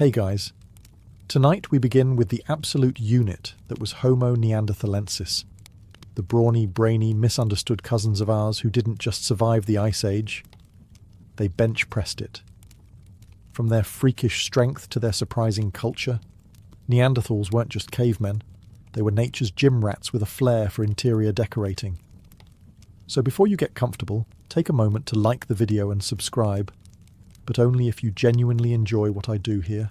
Hey guys, tonight we begin with the absolute unit that was Homo neanderthalensis, the brawny, brainy, misunderstood cousins of ours who didn't just survive the Ice Age, they bench-pressed it. From their freakish strength to their surprising culture, Neanderthals weren't just cavemen, they were nature's gym rats with a flair for interior decorating. So before you get comfortable, take a moment to like the video and subscribe, but only if you genuinely enjoy what I do here.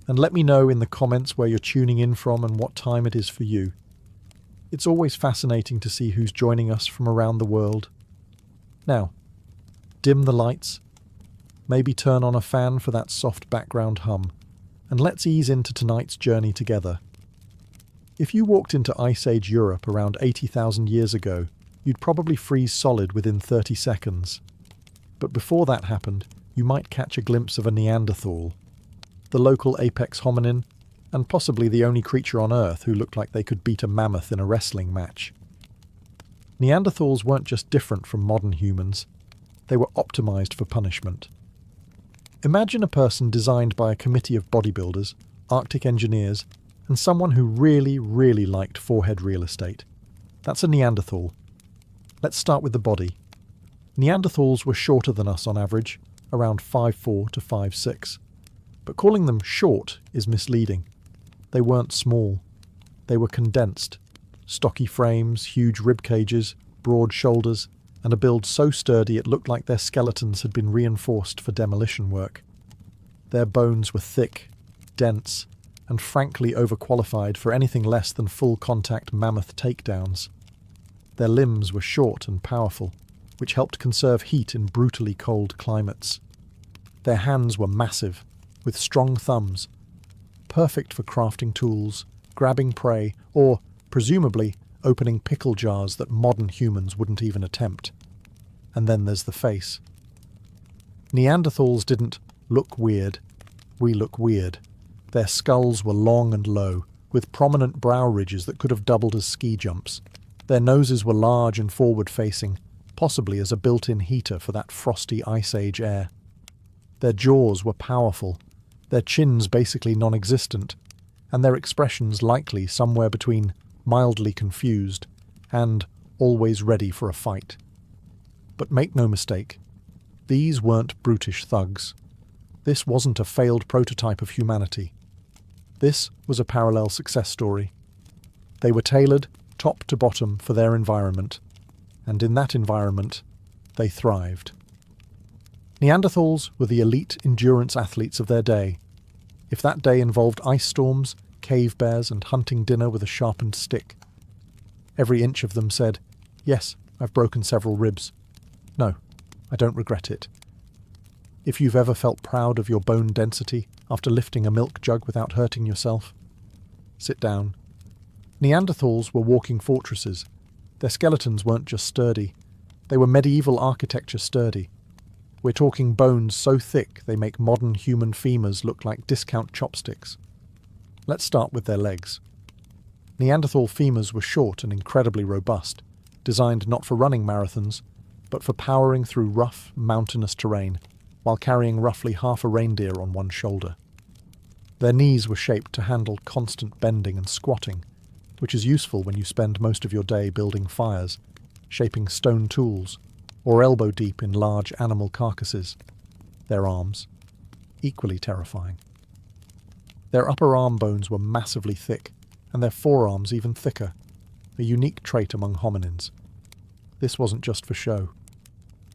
And let me know in the comments where you're tuning in from and what time it is for you. It's always fascinating to see who's joining us from around the world. Now, dim the lights, maybe turn on a fan for that soft background hum, and let's ease into tonight's journey together. If you walked into Ice Age Europe around 80,000 years ago, you'd probably freeze solid within 30 seconds. But before that happened, you might catch a glimpse of a Neanderthal, the local apex hominin, and possibly the only creature on Earth who looked like they could beat a mammoth in a wrestling match. Neanderthals weren't just different from modern humans, they were optimized for punishment. Imagine a person designed by a committee of bodybuilders, Arctic engineers, and someone who really, really liked forehead real estate. That's a Neanderthal. Let's start with the body. Neanderthals were shorter than us on average, around 5'4" to 5'6". But calling them short is misleading. They weren't small. They were condensed. Stocky frames, huge rib cages, broad shoulders, and a build so sturdy it looked like their skeletons had been reinforced for demolition work. Their bones were thick, dense, and frankly overqualified for anything less than full-contact mammoth takedowns. Their limbs were short and powerful, which helped conserve heat in brutally cold climates. Their hands were massive, with strong thumbs, perfect for crafting tools, grabbing prey, or, presumably, opening pickle jars that modern humans wouldn't even attempt. And then there's the face. Neanderthals didn't look weird. We look weird. Their skulls were long and low, with prominent brow ridges that could have doubled as ski jumps. Their noses were large and forward-facing, possibly as a built-in heater for that frosty Ice Age air. Their jaws were powerful, their chins basically non-existent, and their expressions likely somewhere between mildly confused and always ready for a fight. But make no mistake, these weren't brutish thugs. This wasn't a failed prototype of humanity. This was a parallel success story. They were tailored, top to bottom, for their environment, and in that environment, they thrived. Neanderthals were the elite endurance athletes of their day. If that day involved ice storms, cave bears, and hunting dinner with a sharpened stick, every inch of them said, "Yes, I've broken several ribs. No, I don't regret it." If you've ever felt proud of your bone density after lifting a milk jug without hurting yourself, sit down. Neanderthals were walking fortresses. Their skeletons weren't just sturdy, they were medieval architecture sturdy. We're talking bones so thick they make modern human femurs look like discount chopsticks. Let's start with their legs. Neanderthal femurs were short and incredibly robust, designed not for running marathons, but for powering through rough, mountainous terrain, while carrying roughly half a reindeer on one shoulder. Their knees were shaped to handle constant bending and squatting, which is useful when you spend most of your day building fires, shaping stone tools, or elbow-deep in large animal carcasses. Their arms, equally terrifying. Their upper arm bones were massively thick, and their forearms even thicker, a unique trait among hominins. This wasn't just for show.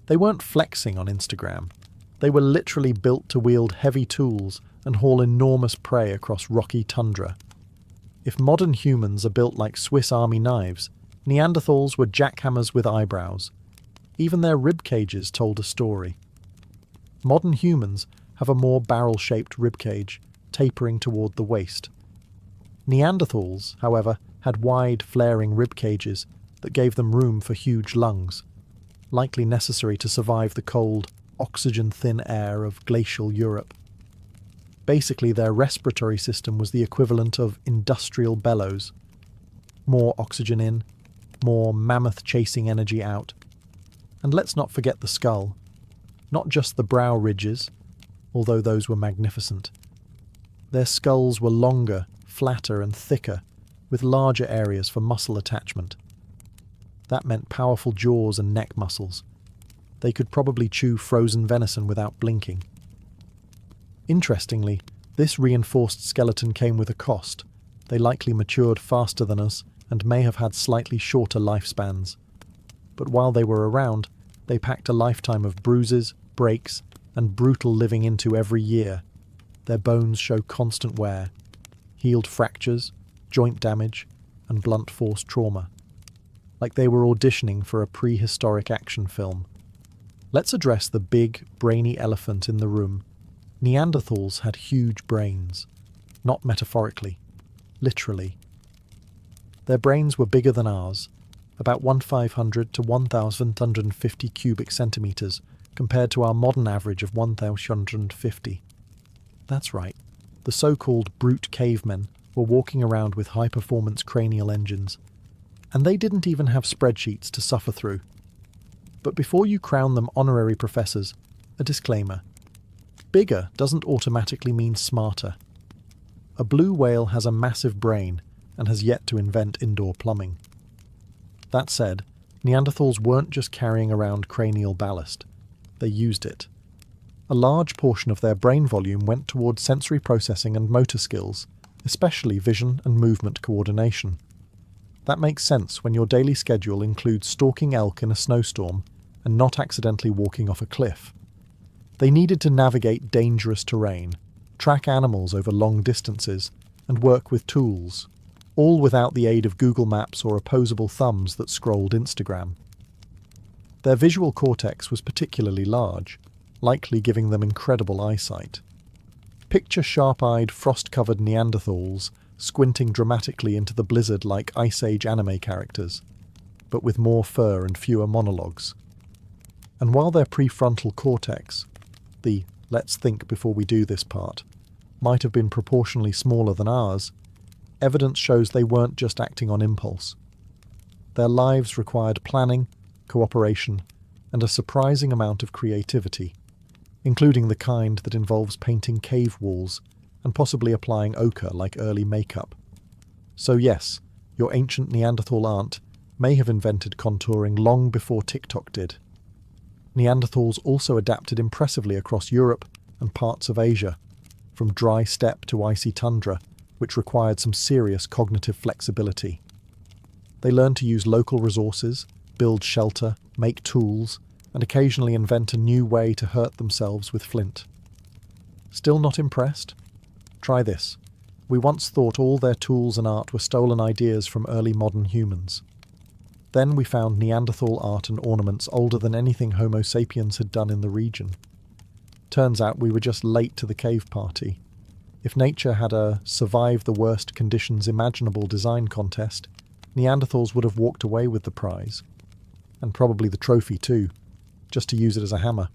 They weren't flexing on Instagram. They were literally built to wield heavy tools and haul enormous prey across rocky tundra. If modern humans are built like Swiss Army knives, Neanderthals were jackhammers with eyebrows. Even their rib cages told a story. Modern humans have a more barrel-shaped rib cage, tapering toward the waist. Neanderthals, however, had wide, flaring rib cages that gave them room for huge lungs, likely necessary to survive the cold, oxygen-thin air of glacial Europe. Basically, their respiratory system was the equivalent of industrial bellows. More oxygen in, more mammoth-chasing energy out. And let's not forget the skull. Not just the brow ridges, although those were magnificent. Their skulls were longer, flatter and thicker, with larger areas for muscle attachment. That meant powerful jaws and neck muscles. They could probably chew frozen venison without blinking. Interestingly, this reinforced skeleton came with a cost. They likely matured faster than us and may have had slightly shorter lifespans. But while they were around, they packed a lifetime of bruises, breaks, and brutal living into every year. Their bones show constant wear, healed fractures, joint damage, and blunt force trauma. Like they were auditioning for a prehistoric action film. Let's address the big, brainy elephant in the room. Neanderthals had huge brains. Not metaphorically, literally. Their brains were bigger than ours, about 1,500 to 1,150 cubic centimeters, compared to our modern average of 1,150. That's right, the so-called brute cavemen were walking around with high-performance cranial engines, and they didn't even have spreadsheets to suffer through. But before you crown them honorary professors, a disclaimer. Bigger doesn't automatically mean smarter. A blue whale has a massive brain and has yet to invent indoor plumbing. That said, Neanderthals weren't just carrying around cranial ballast. They used it. A large portion of their brain volume went towards sensory processing and motor skills, especially vision and movement coordination. That makes sense when your daily schedule includes stalking elk in a snowstorm and not accidentally walking off a cliff. They needed to navigate dangerous terrain, track animals over long distances, and work with tools, all without the aid of Google Maps or opposable thumbs that scrolled Instagram. Their visual cortex was particularly large, likely giving them incredible eyesight. Picture sharp-eyed, frost-covered Neanderthals squinting dramatically into the blizzard like Ice Age anime characters, but with more fur and fewer monologues. And while their prefrontal cortex, the "let's think before we do this" part, might have been proportionally smaller than ours, evidence shows they weren't just acting on impulse. Their lives required planning, cooperation, and a surprising amount of creativity, including the kind that involves painting cave walls and possibly applying ochre like early makeup. So yes, your ancient Neanderthal aunt may have invented contouring long before TikTok did. Neanderthals also adapted impressively across Europe and parts of Asia, from dry steppe to icy tundra, which required some serious cognitive flexibility. They learned to use local resources, build shelter, make tools, and occasionally invent a new way to hurt themselves with flint. Still not impressed? Try this. We once thought all their tools and art were stolen ideas from early modern humans. Then we found Neanderthal art and ornaments older than anything Homo sapiens had done in the region. Turns out we were just late to the cave party. If nature had a survive the worst conditions imaginable design contest, Neanderthals would have walked away with the prize. And probably the trophy too, just to use it as a hammer.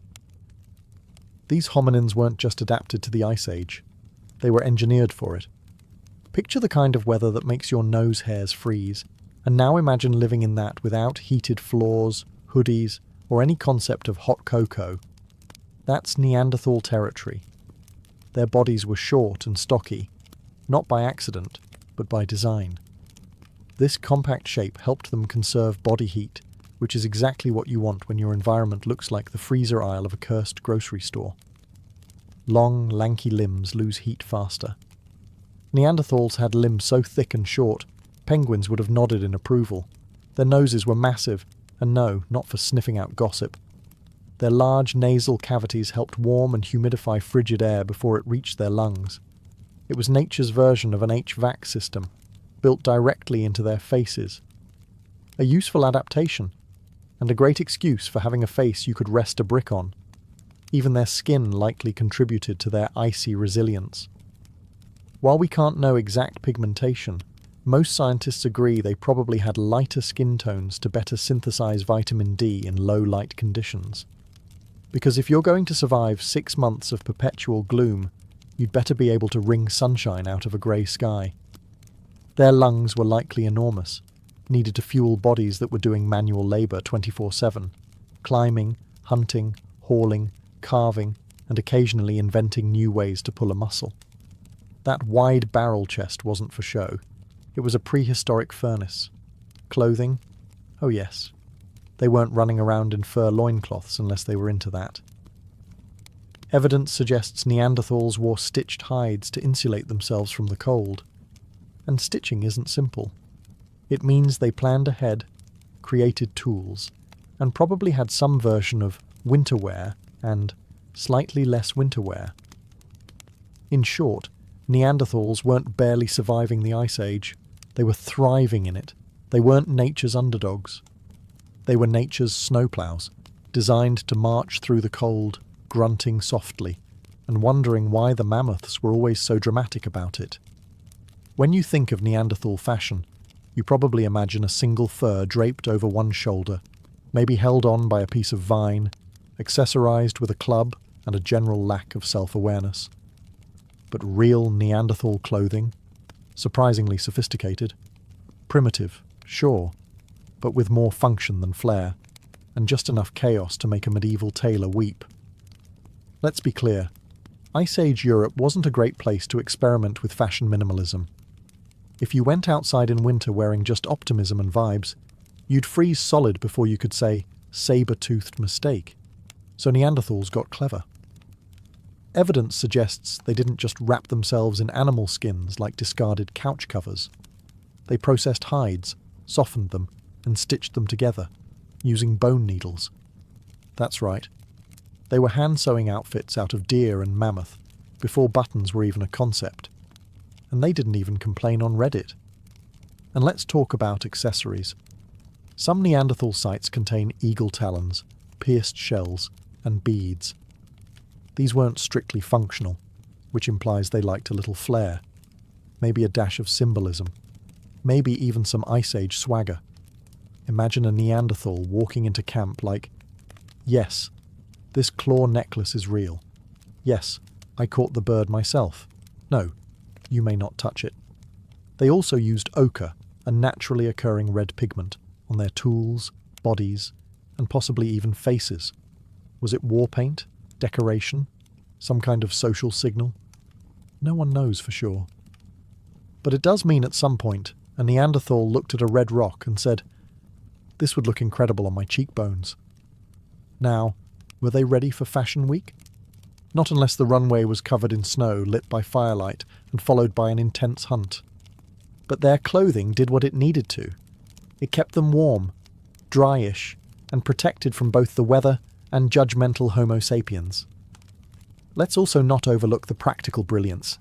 These hominins weren't just adapted to the Ice Age. They were engineered for it. Picture the kind of weather that makes your nose hairs freeze, and now imagine living in that without heated floors, hoodies, or any concept of hot cocoa. That's Neanderthal territory. Their bodies were short and stocky, not by accident, but by design. This compact shape helped them conserve body heat, which is exactly what you want when your environment looks like the freezer aisle of a cursed grocery store. Long, lanky limbs lose heat faster. Neanderthals had limbs so thick and short, penguins would have nodded in approval. Their noses were massive, and no, not for sniffing out gossip. Their large nasal cavities helped warm and humidify frigid air before it reached their lungs. It was nature's version of an HVAC system, built directly into their faces. A useful adaptation, and a great excuse for having a face you could rest a brick on. Even their skin likely contributed to their icy resilience. While we can't know exact pigmentation, most scientists agree they probably had lighter skin tones to better synthesize vitamin D in low light conditions. Because if you're going to survive 6 months of perpetual gloom, you'd better be able to wring sunshine out of a grey sky. Their lungs were likely enormous, needed to fuel bodies that were doing manual labour 24/7, climbing, hunting, hauling, carving, and occasionally inventing new ways to pull a muscle. That wide barrel chest wasn't for show. It was a prehistoric furnace. Clothing? Oh yes. They weren't running around in fur loincloths unless they were into that. Evidence suggests Neanderthals wore stitched hides to insulate themselves from the cold. And stitching isn't simple. It means they planned ahead, created tools, and probably had some version of winter wear and slightly less winter wear. In short, Neanderthals weren't barely surviving the Ice Age. They were thriving in it. They weren't nature's underdogs. They were nature's snowplows, designed to march through the cold, grunting softly, and wondering why the mammoths were always so dramatic about it. When you think of Neanderthal fashion, you probably imagine a single fur draped over one shoulder, maybe held on by a piece of vine, accessorized with a club and a general lack of self-awareness. But real Neanderthal clothing? Surprisingly sophisticated. Primitive, sure, but with more function than flair, and just enough chaos to make a medieval tailor weep. Let's be clear, Ice Age Europe wasn't a great place to experiment with fashion minimalism. If you went outside in winter wearing just optimism and vibes, you'd freeze solid before you could say, saber-toothed mistake. So Neanderthals got clever. Evidence suggests they didn't just wrap themselves in animal skins like discarded couch covers. They processed hides, softened them, and stitched them together, using bone needles. That's right. They were hand-sewing outfits out of deer and mammoth, before buttons were even a concept. And they didn't even complain on Reddit. And let's talk about accessories. Some Neanderthal sites contain eagle talons, pierced shells, and beads. These weren't strictly functional, which implies they liked a little flair. Maybe a dash of symbolism. Maybe even some Ice Age swagger. Imagine a Neanderthal walking into camp like, yes, this claw necklace is real. Yes, I caught the bird myself. No, you may not touch it. They also used ochre, a naturally occurring red pigment, on their tools, bodies, and possibly even faces. Was it war paint? Decoration? Some kind of social signal? No one knows for sure. But it does mean at some point, a Neanderthal looked at a red rock and said, "This would look incredible on my cheekbones." Now, were they ready for Fashion Week? Not unless the runway was covered in snow lit by firelight and followed by an intense hunt. But their clothing did what it needed to. It kept them warm, dryish, and protected from both the weather and judgmental Homo sapiens. Let's also not overlook the practical brilliance.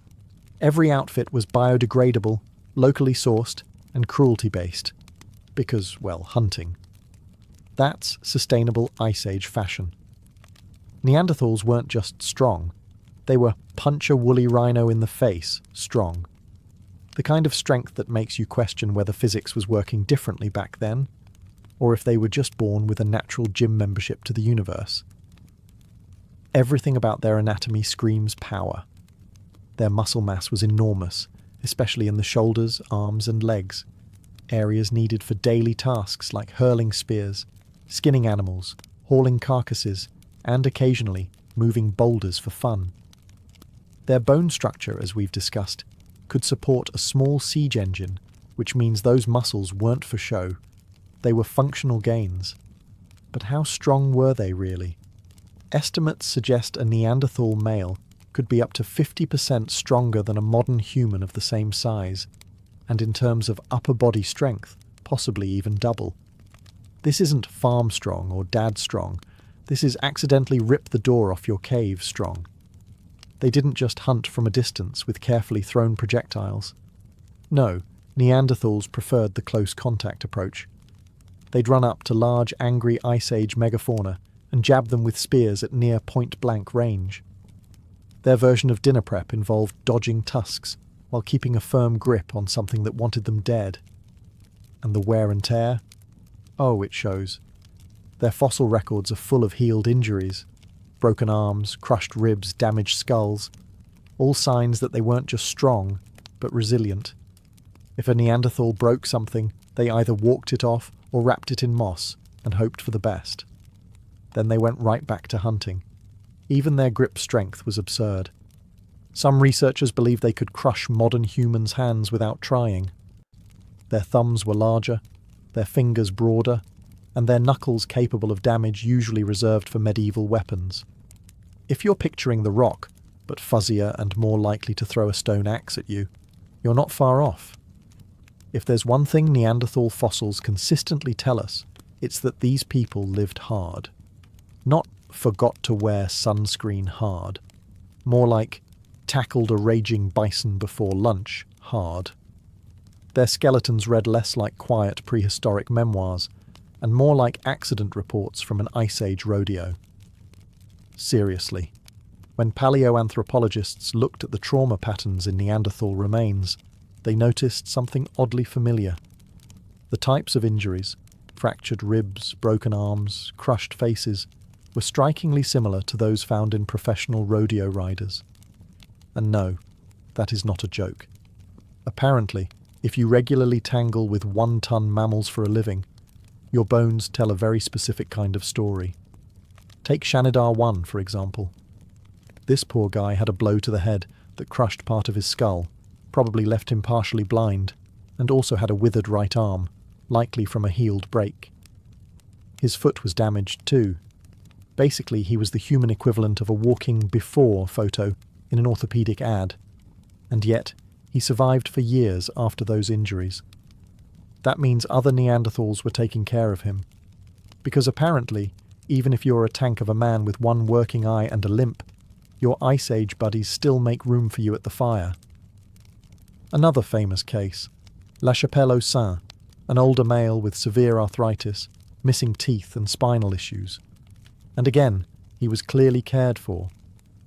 Every outfit was biodegradable, locally sourced, and cruelty-based. Because, well, hunting. That's sustainable Ice Age fashion. Neanderthals weren't just strong. They were punch a woolly rhino in the face strong. The kind of strength that makes you question whether physics was working differently back then, or if they were just born with a natural gym membership to the universe. Everything about their anatomy screams power. Their muscle mass was enormous, especially in the shoulders, arms, and legs, areas needed for daily tasks like hurling spears, skinning animals, hauling carcasses, and occasionally moving boulders for fun. Their bone structure, as we've discussed, could support a small siege engine, which means those muscles weren't for show. They were functional gains. But how strong were they really? Estimates suggest a Neanderthal male could be up to 50% stronger than a modern human of the same size, and in terms of upper body strength, possibly even double. This isn't farm strong or dad strong. This is accidentally rip the door off your cave strong. They didn't just hunt from a distance with carefully thrown projectiles. No, Neanderthals preferred the close contact approach. They'd run up to large, angry Ice Age megafauna and jab them with spears at near point-blank range. Their version of dinner prep involved dodging tusks while keeping a firm grip on something that wanted them dead. And the wear and tear? Oh, it shows. Their fossil records are full of healed injuries, broken arms, crushed ribs, damaged skulls, all signs that they weren't just strong, but resilient. If a Neanderthal broke something, they either walked it off or wrapped it in moss and hoped for the best. Then they went right back to hunting. Even their grip strength was absurd. Some researchers believe they could crush modern humans' hands without trying. Their thumbs were larger, their fingers broader, and their knuckles capable of damage usually reserved for medieval weapons. If you're picturing the Rock, but fuzzier and more likely to throw a stone axe at you, you're not far off. If there's one thing Neanderthal fossils consistently tell us, it's that these people lived hard. Not forgot to wear sunscreen hard. More like tackled a raging bison before lunch hard. Their skeletons read less like quiet prehistoric memoirs and more like accident reports from an Ice Age rodeo. Seriously, when paleoanthropologists looked at the trauma patterns in Neanderthal remains, they noticed something oddly familiar. The types of injuries, fractured ribs, broken arms, crushed faces, were strikingly similar to those found in professional rodeo riders. And no, that is not a joke. Apparently, if you regularly tangle with one-ton mammals for a living, your bones tell a very specific kind of story. Take Shanidar 1, for example. This poor guy had a blow to the head that crushed part of his skull, probably left him partially blind, and also had a withered right arm, likely from a healed break. His foot was damaged too. Basically, he was the human equivalent of a walking before photo in an orthopedic ad. And yet, he survived for years after those injuries. That means other Neanderthals were taking care of him. Because apparently, even if you're a tank of a man with one working eye and a limp, your Ice Age buddies still make room for you at the fire. Another famous case, La Chapelle-aux-Saints, an older male with severe arthritis, missing teeth and spinal issues. And again, he was clearly cared for.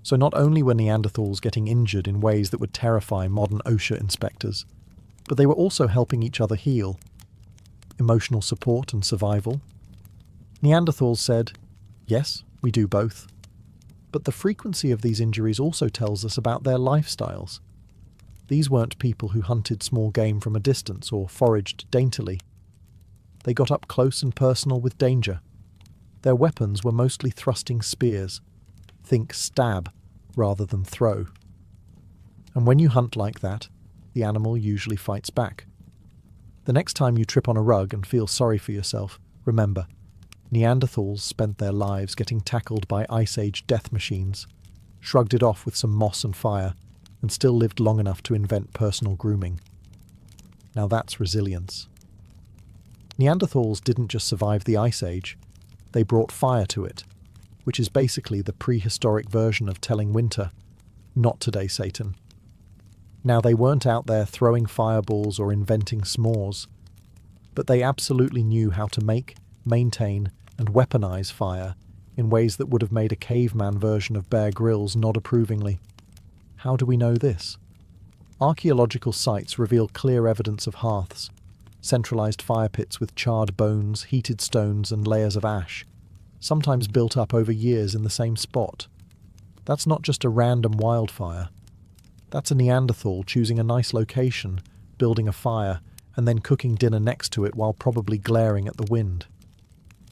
So not only were Neanderthals getting injured in ways that would terrify modern OSHA inspectors, but they were also helping each other heal. Emotional support and survival. Neanderthals said, yes, we do both. But the frequency of these injuries also tells us about their lifestyles. These weren't people who hunted small game from a distance or foraged daintily. They got up close and personal with danger. Their weapons were mostly thrusting spears. Think stab rather than throw. And when you hunt like that, the animal usually fights back. The next time you trip on a rug and feel sorry for yourself, remember, Neanderthals spent their lives getting tackled by Ice Age death machines, shrugged it off with some moss and fire, and still lived long enough to invent personal grooming. Now that's resilience. Neanderthals didn't just survive the Ice Age, they brought fire to it, which is basically the prehistoric version of telling winter, not today, Satan. Now they weren't out there throwing fireballs or inventing s'mores, but they absolutely knew how to make, maintain, and weaponize fire in ways that would have made a caveman version of Bear Grylls nod approvingly. How do we know this? Archaeological sites reveal clear evidence of hearths, centralized fire pits with charred bones, heated stones, and layers of ash, sometimes built up over years in the same spot. That's not just a random wildfire. That's a Neanderthal choosing a nice location, building a fire, and then cooking dinner next to it while probably glaring at the wind.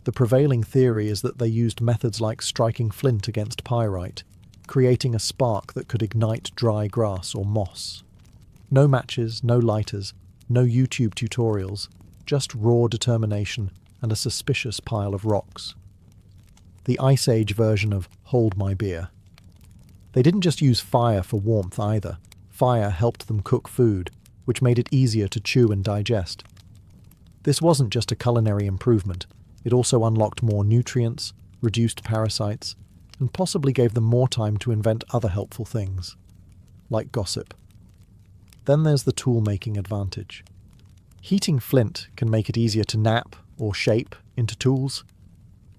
The prevailing theory is that they used methods like striking flint against pyrite, creating a spark that could ignite dry grass or moss. No matches, no lighters, no YouTube tutorials, just raw determination and a suspicious pile of rocks. The Ice Age version of hold my beer. They didn't just use fire for warmth either. Fire helped them cook food, which made it easier to chew and digest. This wasn't just a culinary improvement, it also unlocked more nutrients, reduced parasites, and possibly gave them more time to invent other helpful things, like gossip. Then there's the tool-making advantage. Heating flint can make it easier to nap or shape into tools.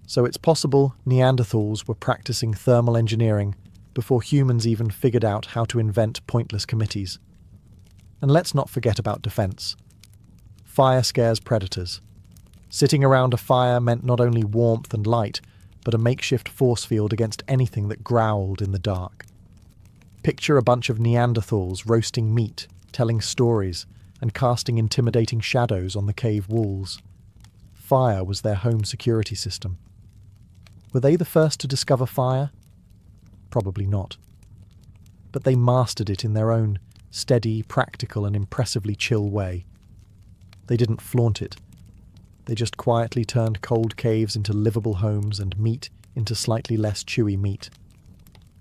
So it's possible Neanderthals were practicing thermal engineering before humans even figured out how to invent pointless committees. And let's not forget about defense. Fire scares predators. Sitting around a fire meant not only warmth and light, but a makeshift force field against anything that growled in the dark. Picture a bunch of Neanderthals roasting meat, telling stories, and casting intimidating shadows on the cave walls. Fire was their home security system. Were they the first to discover fire? Probably not. But they mastered it in their own steady, practical, and impressively chill way. They didn't flaunt it. They just quietly turned cold caves into livable homes and meat into slightly less chewy meat.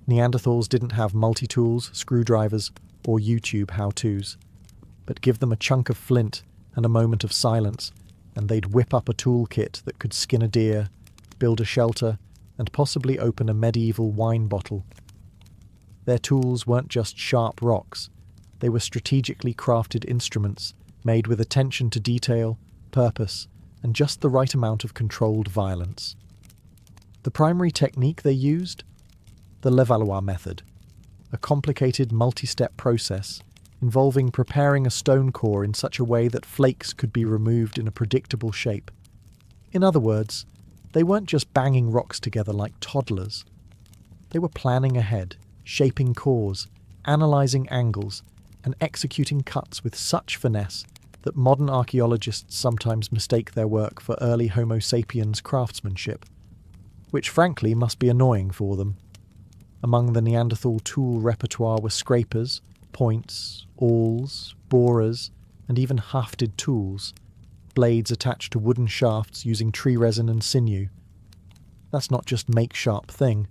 Neanderthals didn't have multi-tools, screwdrivers, or YouTube how-tos, but give them a chunk of flint and a moment of silence, and they'd whip up a toolkit that could skin a deer, build a shelter, and possibly open a medieval wine bottle. Their tools weren't just sharp rocks, they were strategically crafted instruments made with attention to detail, purpose, and just the right amount of controlled violence. The primary technique they used? The Levallois method, a complicated multi-step process involving preparing a stone core in such a way that flakes could be removed in a predictable shape. In other words, they weren't just banging rocks together like toddlers. They were planning ahead, shaping cores, analysing angles, and executing cuts with such finesse that modern archaeologists sometimes mistake their work for early Homo sapiens craftsmanship, which frankly must be annoying for them. Among the Neanderthal tool repertoire were scrapers, points, awls, borers, and even hafted tools, blades attached to wooden shafts using tree resin and sinew. That's not just make-sharp thing.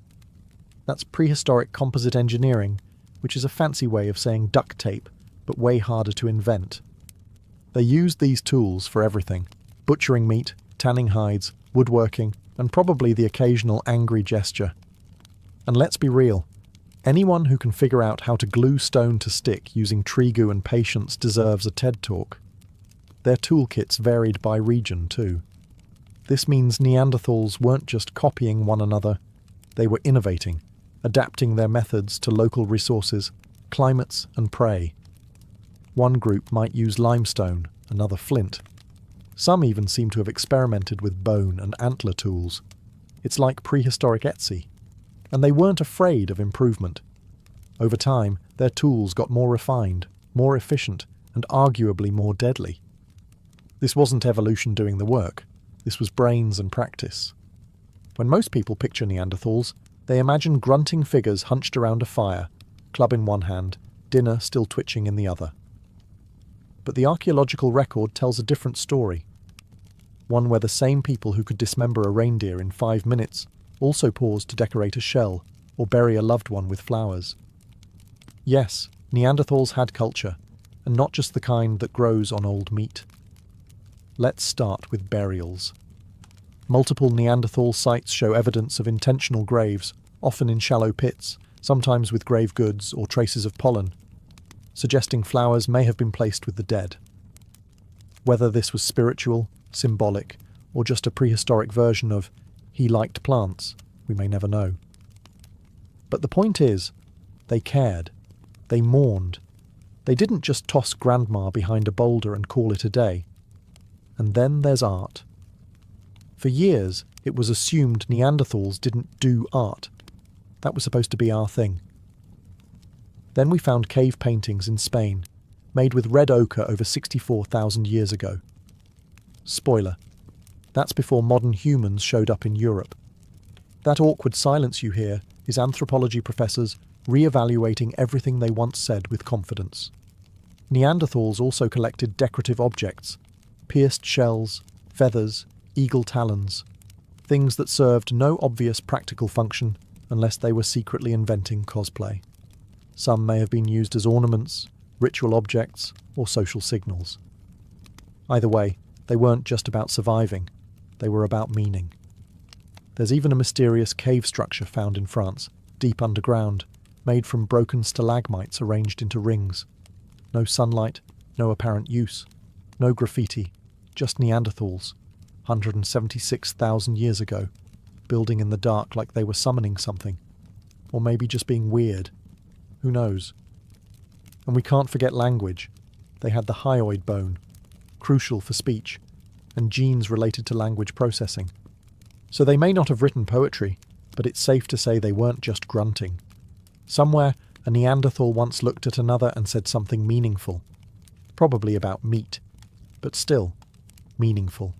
That's prehistoric composite engineering, which is a fancy way of saying duct tape, but way harder to invent. They used these tools for everything: butchering meat, tanning hides, woodworking, and probably the occasional angry gesture. And let's be real, anyone who can figure out how to glue stone to stick using tree goo and patience deserves a TED Talk. Their toolkits varied by region too. This means Neanderthals weren't just copying one another, they were innovating, adapting their methods to local resources, climates, and prey. One group might use limestone, another flint. Some even seem to have experimented with bone and antler tools. It's like prehistoric Etsy. And they weren't afraid of improvement. Over time, their tools got more refined, more efficient, and arguably more deadly. This wasn't evolution doing the work. This was brains and practice. When most people picture Neanderthals, they imagine grunting figures hunched around a fire, club in one hand, dinner still twitching in the other. But the archaeological record tells a different story. One where the same people who could dismember a reindeer in 5 minutes also paused to decorate a shell or bury a loved one with flowers. Yes, Neanderthals had culture, and not just the kind that grows on old meat. Let's start with burials. Multiple Neanderthal sites show evidence of intentional graves, often in shallow pits, sometimes with grave goods or traces of pollen, suggesting flowers may have been placed with the dead. Whether this was spiritual, symbolic, or just a prehistoric version of "he liked plants," we may never know. But the point is, they cared. They mourned. They didn't just toss grandma behind a boulder and call it a day. And then there's art. For years, it was assumed Neanderthals didn't do art. That was supposed to be our thing. Then we found cave paintings in Spain, made with red ochre over 64,000 years ago. Spoiler, that's before modern humans showed up in Europe. That awkward silence you hear is anthropology professors re-evaluating everything they once said with confidence. Neanderthals also collected decorative objects, pierced shells, feathers, eagle talons, things that served no obvious practical function unless they were secretly inventing cosplay. Some may have been used as ornaments, ritual objects, or social signals. Either way, they weren't just about surviving, they were about meaning. There's even a mysterious cave structure found in France, deep underground, made from broken stalagmites arranged into rings. No sunlight, no apparent use, no graffiti, just Neanderthals, 176,000 years ago, building in the dark like they were summoning something. Or maybe just being weird. Who knows? And we can't forget language. They had the hyoid bone, crucial for speech, and genes related to language processing. So they may not have written poetry, but it's safe to say they weren't just grunting. Somewhere, a Neanderthal once looked at another and said something meaningful. Probably about meat, but still, meaningful.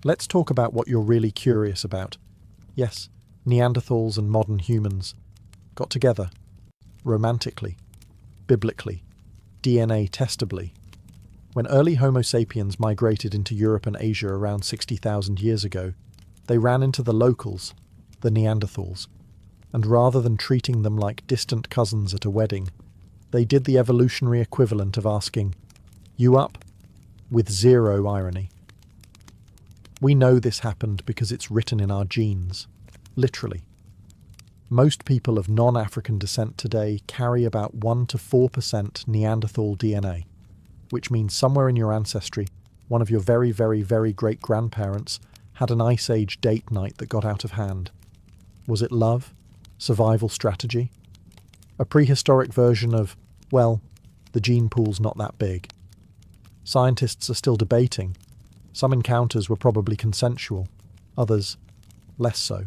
Let's talk about what you're really curious about. Yes, Neanderthals and modern humans. got together, romantically, biblically, DNA testably. When early Homo sapiens migrated into Europe and Asia around 60,000 years ago, they ran into the locals, the Neanderthals, and rather than treating them like distant cousins at a wedding, they did the evolutionary equivalent of asking, "You up?" with zero irony. We know this happened because it's written in our genes, literally. Most people of non-African descent today carry about 1 to 4% Neanderthal DNA, which means somewhere in your ancestry, one of your very, very, very great-grandparents had an Ice Age date night that got out of hand. Was it love? Survival strategy? A prehistoric version of, well, the gene pool's not that big. Scientists are still debating. Some encounters were probably consensual, others less so.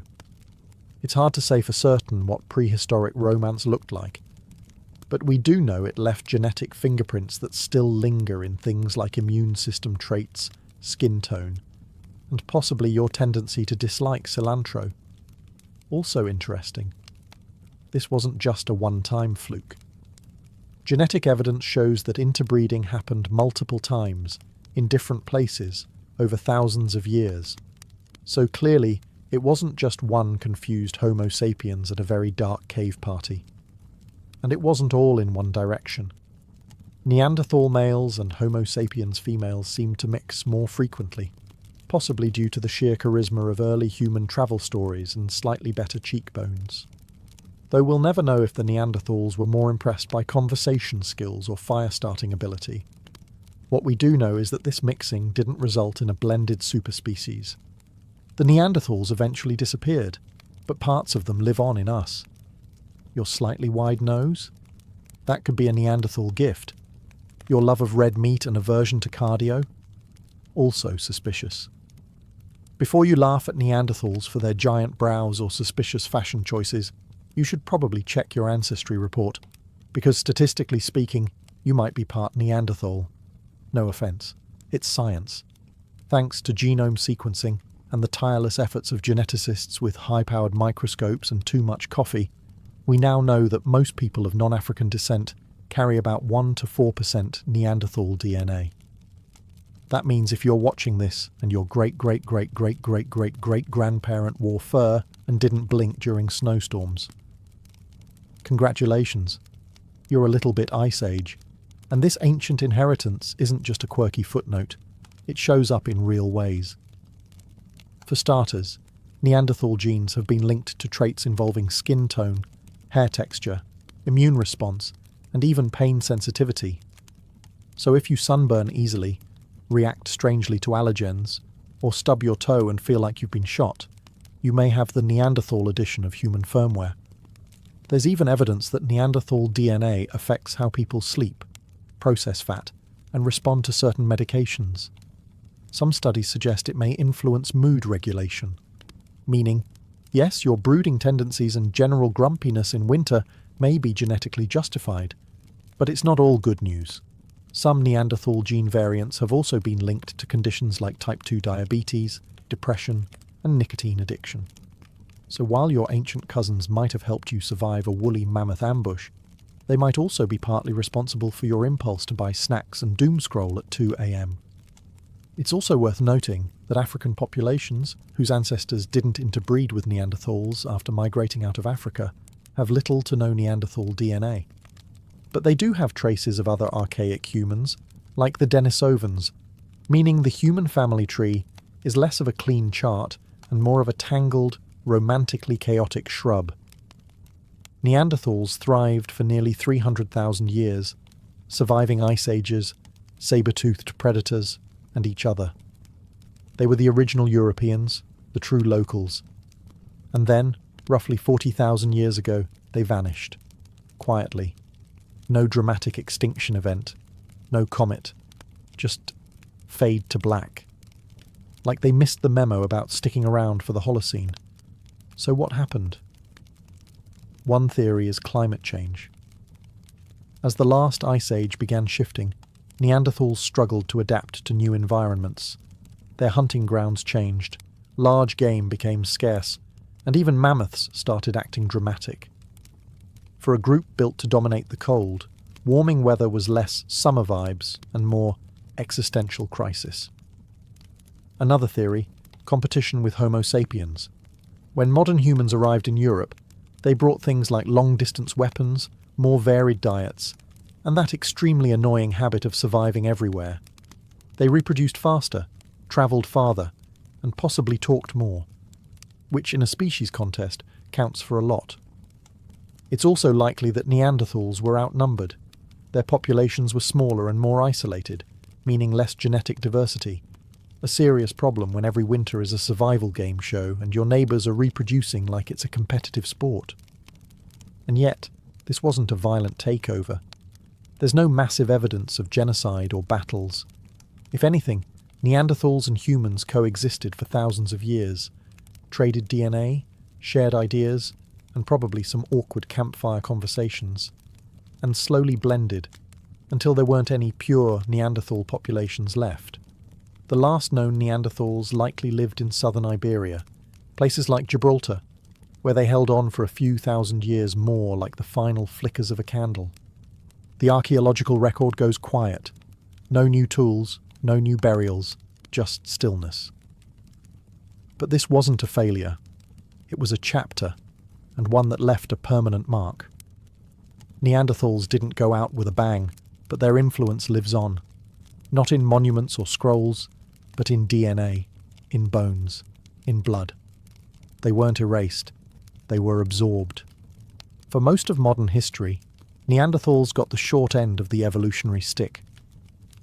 It's hard to say for certain what prehistoric romance looked like, but we do know it left genetic fingerprints that still linger in things like immune system traits, skin tone, and possibly your tendency to dislike cilantro. Also interesting, this wasn't just a one-time fluke. Genetic evidence shows that interbreeding happened multiple times, in different places, over thousands of years. So clearly, it wasn't just one confused Homo sapiens at a very dark cave party. And it wasn't all in one direction. Neanderthal males and Homo sapiens females seemed to mix more frequently, possibly due to the sheer charisma of early human travel stories and slightly better cheekbones. Though we'll never know if the Neanderthals were more impressed by conversation skills or fire-starting ability. What we do know is that this mixing didn't result in a blended superspecies. The Neanderthals eventually disappeared, but parts of them live on in us. Your slightly wide nose? That could be a Neanderthal gift. Your love of red meat and aversion to cardio? Also suspicious. Before you laugh at Neanderthals for their giant brows or suspicious fashion choices, you should probably check your ancestry report, because statistically speaking, you might be part Neanderthal. No offence, it's science. Thanks to genome sequencing and the tireless efforts of geneticists with high-powered microscopes and too much coffee, we now know that most people of non-African descent carry about 1 to 4% Neanderthal DNA. That means if you're watching this and your great-great-great-great-great-great-grandparent wore fur and didn't blink during snowstorms, congratulations, you're a little bit Ice Age, and this ancient inheritance isn't just a quirky footnote, it shows up in real ways. For starters, Neanderthal genes have been linked to traits involving skin tone, hair texture, immune response, and even pain sensitivity. So if you sunburn easily, react strangely to allergens, or stub your toe and feel like you've been shot, you may have the Neanderthal edition of human firmware. There's even evidence that Neanderthal DNA affects how people sleep, process fat, and respond to certain medications. Some studies suggest it may influence mood regulation, meaning, yes, your brooding tendencies and general grumpiness in winter may be genetically justified, but it's not all good news. Some Neanderthal gene variants have also been linked to conditions like type 2 diabetes, depression, and nicotine addiction. So while your ancient cousins might have helped you survive a woolly mammoth ambush, they might also be partly responsible for your impulse to buy snacks and doomscroll at 2 a.m. It's also worth noting that African populations, whose ancestors didn't interbreed with Neanderthals after migrating out of Africa, have little to no Neanderthal DNA. But they do have traces of other archaic humans, like the Denisovans, meaning the human family tree is less of a clean chart and more of a tangled, romantically chaotic shrub. Neanderthals thrived for nearly 300,000 years, surviving ice ages, saber-toothed predators, and each other. They were the original Europeans, the true locals. And then, roughly 40,000 years ago, they vanished. Quietly. No dramatic extinction event. No comet. Just fade to black. Like they missed the memo about sticking around for the Holocene. So what happened? One theory is climate change. As the last ice age began shifting, Neanderthals struggled to adapt to new environments. Their hunting grounds changed, large game became scarce, and even mammoths started acting dramatic. For a group built to dominate the cold, warming weather was less summer vibes and more existential crisis. Another theory, competition with Homo sapiens. When modern humans arrived in Europe, they brought things like long-distance weapons, more varied diets, and that extremely annoying habit of surviving everywhere. They reproduced faster, travelled farther, and possibly talked more, which in a species contest counts for a lot. It's also likely that Neanderthals were outnumbered. Their populations were smaller and more isolated, meaning less genetic diversity. A serious problem when every winter is a survival game show and your neighbours are reproducing like it's a competitive sport. And yet, this wasn't a violent takeover. There's no massive evidence of genocide or battles. If anything, Neanderthals and humans coexisted for thousands of years, traded DNA, shared ideas, and probably some awkward campfire conversations, and slowly blended until there weren't any pure Neanderthal populations left. The last known Neanderthals likely lived in southern Iberia, places like Gibraltar, where they held on for a few thousand years more like the final flickers of a candle. The archaeological record goes quiet. No new tools, no new burials, just stillness. But this wasn't a failure. It was a chapter, and one that left a permanent mark. Neanderthals didn't go out with a bang, but their influence lives on. Not in monuments or scrolls, but in DNA, in bones, in blood. They weren't erased. They were absorbed. For most of modern history, Neanderthals got the short end of the evolutionary stick.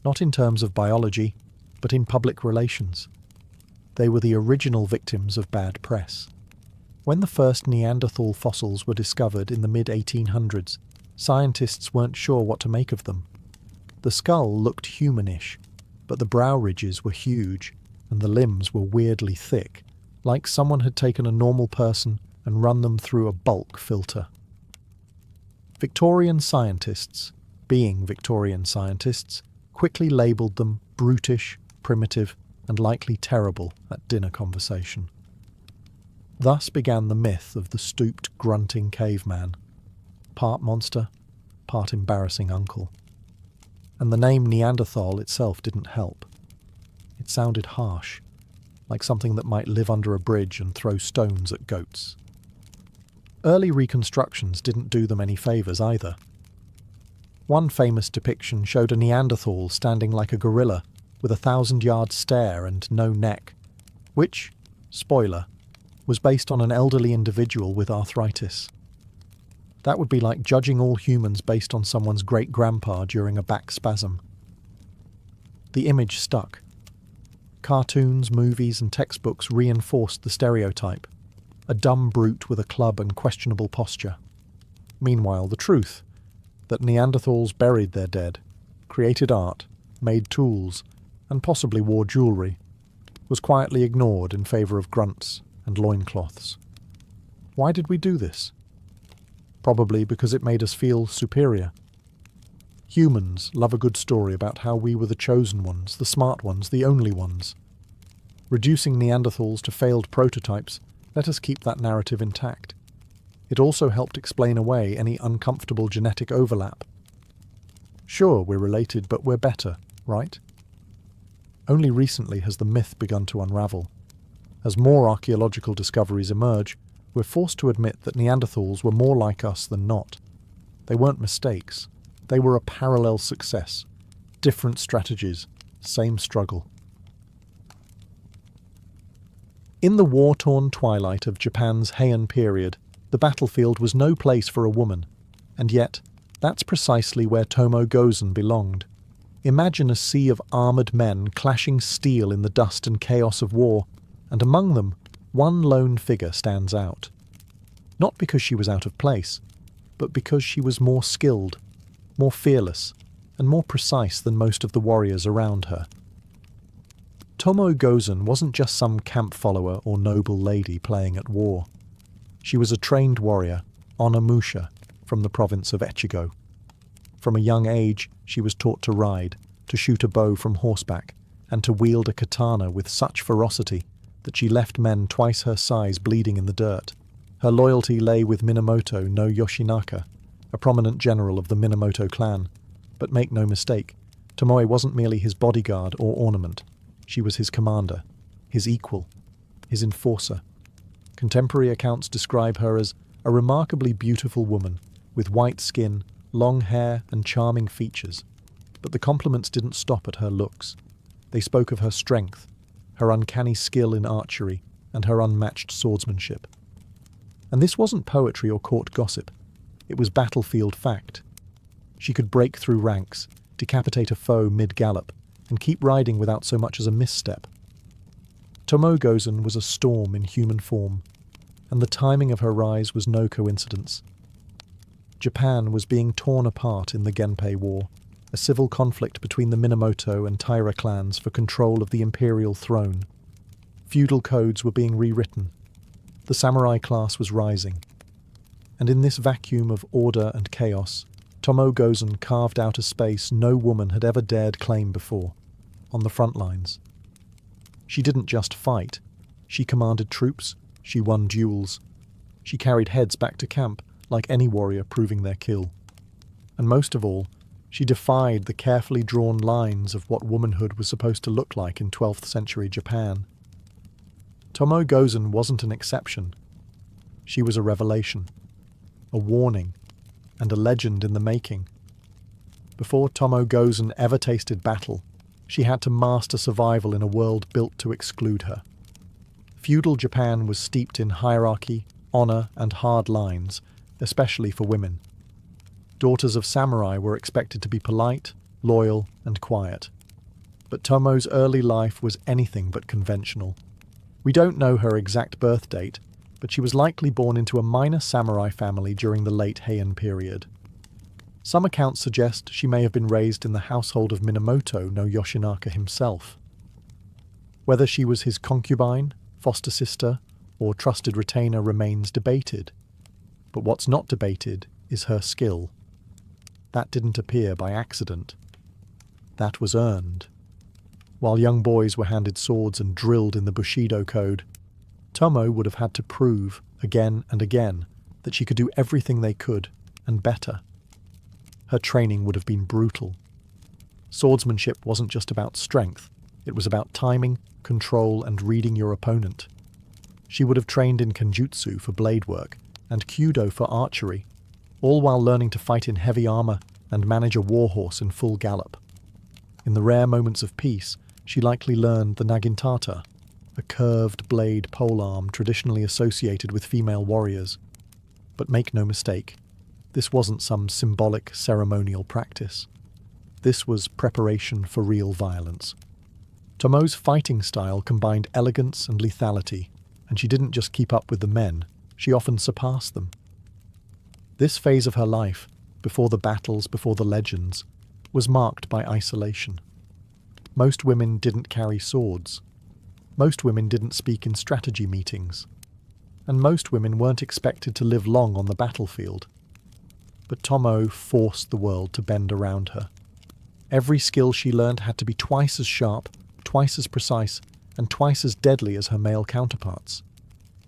Not in terms of biology, but in public relations. They were the original victims of bad press. When the first Neanderthal fossils were discovered in the mid-1800s, scientists weren't sure what to make of them. The skull looked humanish, but the brow ridges were huge, and the limbs were weirdly thick, like someone had taken a normal person and run them through a bulk filter. Victorian scientists, being Victorian scientists, quickly labelled them brutish, primitive, and likely terrible at dinner conversation. Thus began the myth of the stooped, grunting caveman, part monster, part embarrassing uncle. And the name Neanderthal itself didn't help. It sounded harsh, like something that might live under a bridge and throw stones at goats. Early reconstructions didn't do them any favours either. One famous depiction showed a Neanderthal standing like a gorilla, with a 1,000-yard stare and no neck, which, spoiler, was based on an elderly individual with arthritis. That would be like judging all humans based on someone's great-grandpa during a back spasm. The image stuck. Cartoons, movies, and textbooks reinforced the stereotype. A dumb brute with a club and questionable posture. Meanwhile, the truth, that Neanderthals buried their dead, created art, made tools, and possibly wore jewellery, was quietly ignored in favour of grunts and loincloths. Why did we do this? Probably because it made us feel superior. Humans love a good story about how we were the chosen ones, the smart ones, the only ones. Reducing Neanderthals to failed prototypes let us keep that narrative intact. It also helped explain away any uncomfortable genetic overlap. Sure, we're related, but we're better, right? Only recently has the myth begun to unravel. As more archaeological discoveries emerge, we're forced to admit that Neanderthals were more like us than not. They weren't mistakes. They were a parallel success. Different strategies, same struggle. In the war-torn twilight of Japan's Heian period, the battlefield was no place for a woman, and yet, that's precisely where Tomo Gozen belonged. Imagine a sea of armoured men clashing steel in the dust and chaos of war, and among them, one lone figure stands out. Not because she was out of place, but because she was more skilled, more fearless, and more precise than most of the warriors around her. Tomo Gozen wasn't just some camp follower or noble lady playing at war. She was a trained warrior, Onamusha, from the province of Echigo. From a young age, she was taught to ride, to shoot a bow from horseback, and to wield a katana with such ferocity that she left men twice her size bleeding in the dirt. Her loyalty lay with Minamoto no Yoshinaka, a prominent general of the Minamoto clan. But make no mistake, Tomoe wasn't merely his bodyguard or ornament. She was his commander, his equal, his enforcer. Contemporary accounts describe her as a remarkably beautiful woman, with white skin, long hair, and charming features. But the compliments didn't stop at her looks. They spoke of her strength, her uncanny skill in archery, and her unmatched swordsmanship. And this wasn't poetry or court gossip. It was battlefield fact. She could break through ranks, decapitate a foe mid-gallop, and keep riding without so much as a misstep. Tomoe Gozen was a storm in human form, and the timing of her rise was no coincidence. Japan was being torn apart in the Genpei War, a civil conflict between the Minamoto and Taira clans for control of the imperial throne. Feudal codes were being rewritten. The samurai class was rising. And in this vacuum of order and chaos, Tomoe Gozen carved out a space no woman had ever dared claim before, on the front lines. She didn't just fight. She commanded troops. She won duels. She carried heads back to camp, like any warrior proving their kill. And most of all, she defied the carefully drawn lines of what womanhood was supposed to look like in 12th century Japan. Tomoe Gozen wasn't an exception. She was a revelation, a warning, and a legend in the making. Before Tomoe Gozen ever tasted battle, she had to master survival in a world built to exclude her. Feudal Japan was steeped in hierarchy, honor, and hard lines, especially for women. Daughters of samurai were expected to be polite, loyal, and quiet. But Tomoe's early life was anything but conventional. We don't know her exact birth date, but she was likely born into a minor samurai family during the late Heian period. Some accounts suggest she may have been raised in the household of Minamoto no Yoshinaka himself. Whether she was his concubine, foster sister, or trusted retainer remains debated. But what's not debated is her skill. That didn't appear by accident. That was earned. While young boys were handed swords and drilled in the Bushido code, Tomoe would have had to prove, again and again, that she could do everything they could, and better. Her training would have been brutal. Swordsmanship wasn't just about strength, it was about timing, control, and reading your opponent. She would have trained in kenjutsu for blade work, and kyudo for archery, all while learning to fight in heavy armor and manage a warhorse in full gallop. In the rare moments of peace, she likely learned the nagintata, a curved blade polearm traditionally associated with female warriors. But make no mistake, this wasn't some symbolic ceremonial practice. This was preparation for real violence. Tomoe's fighting style combined elegance and lethality, and she didn't just keep up with the men, she often surpassed them. This phase of her life, before the battles, before the legends, was marked by isolation. Most women didn't carry swords. Most women didn't speak in strategy meetings. And most women weren't expected to live long on the battlefield. But Tomoe forced the world to bend around her. Every skill she learned had to be twice as sharp, twice as precise, and twice as deadly as her male counterparts.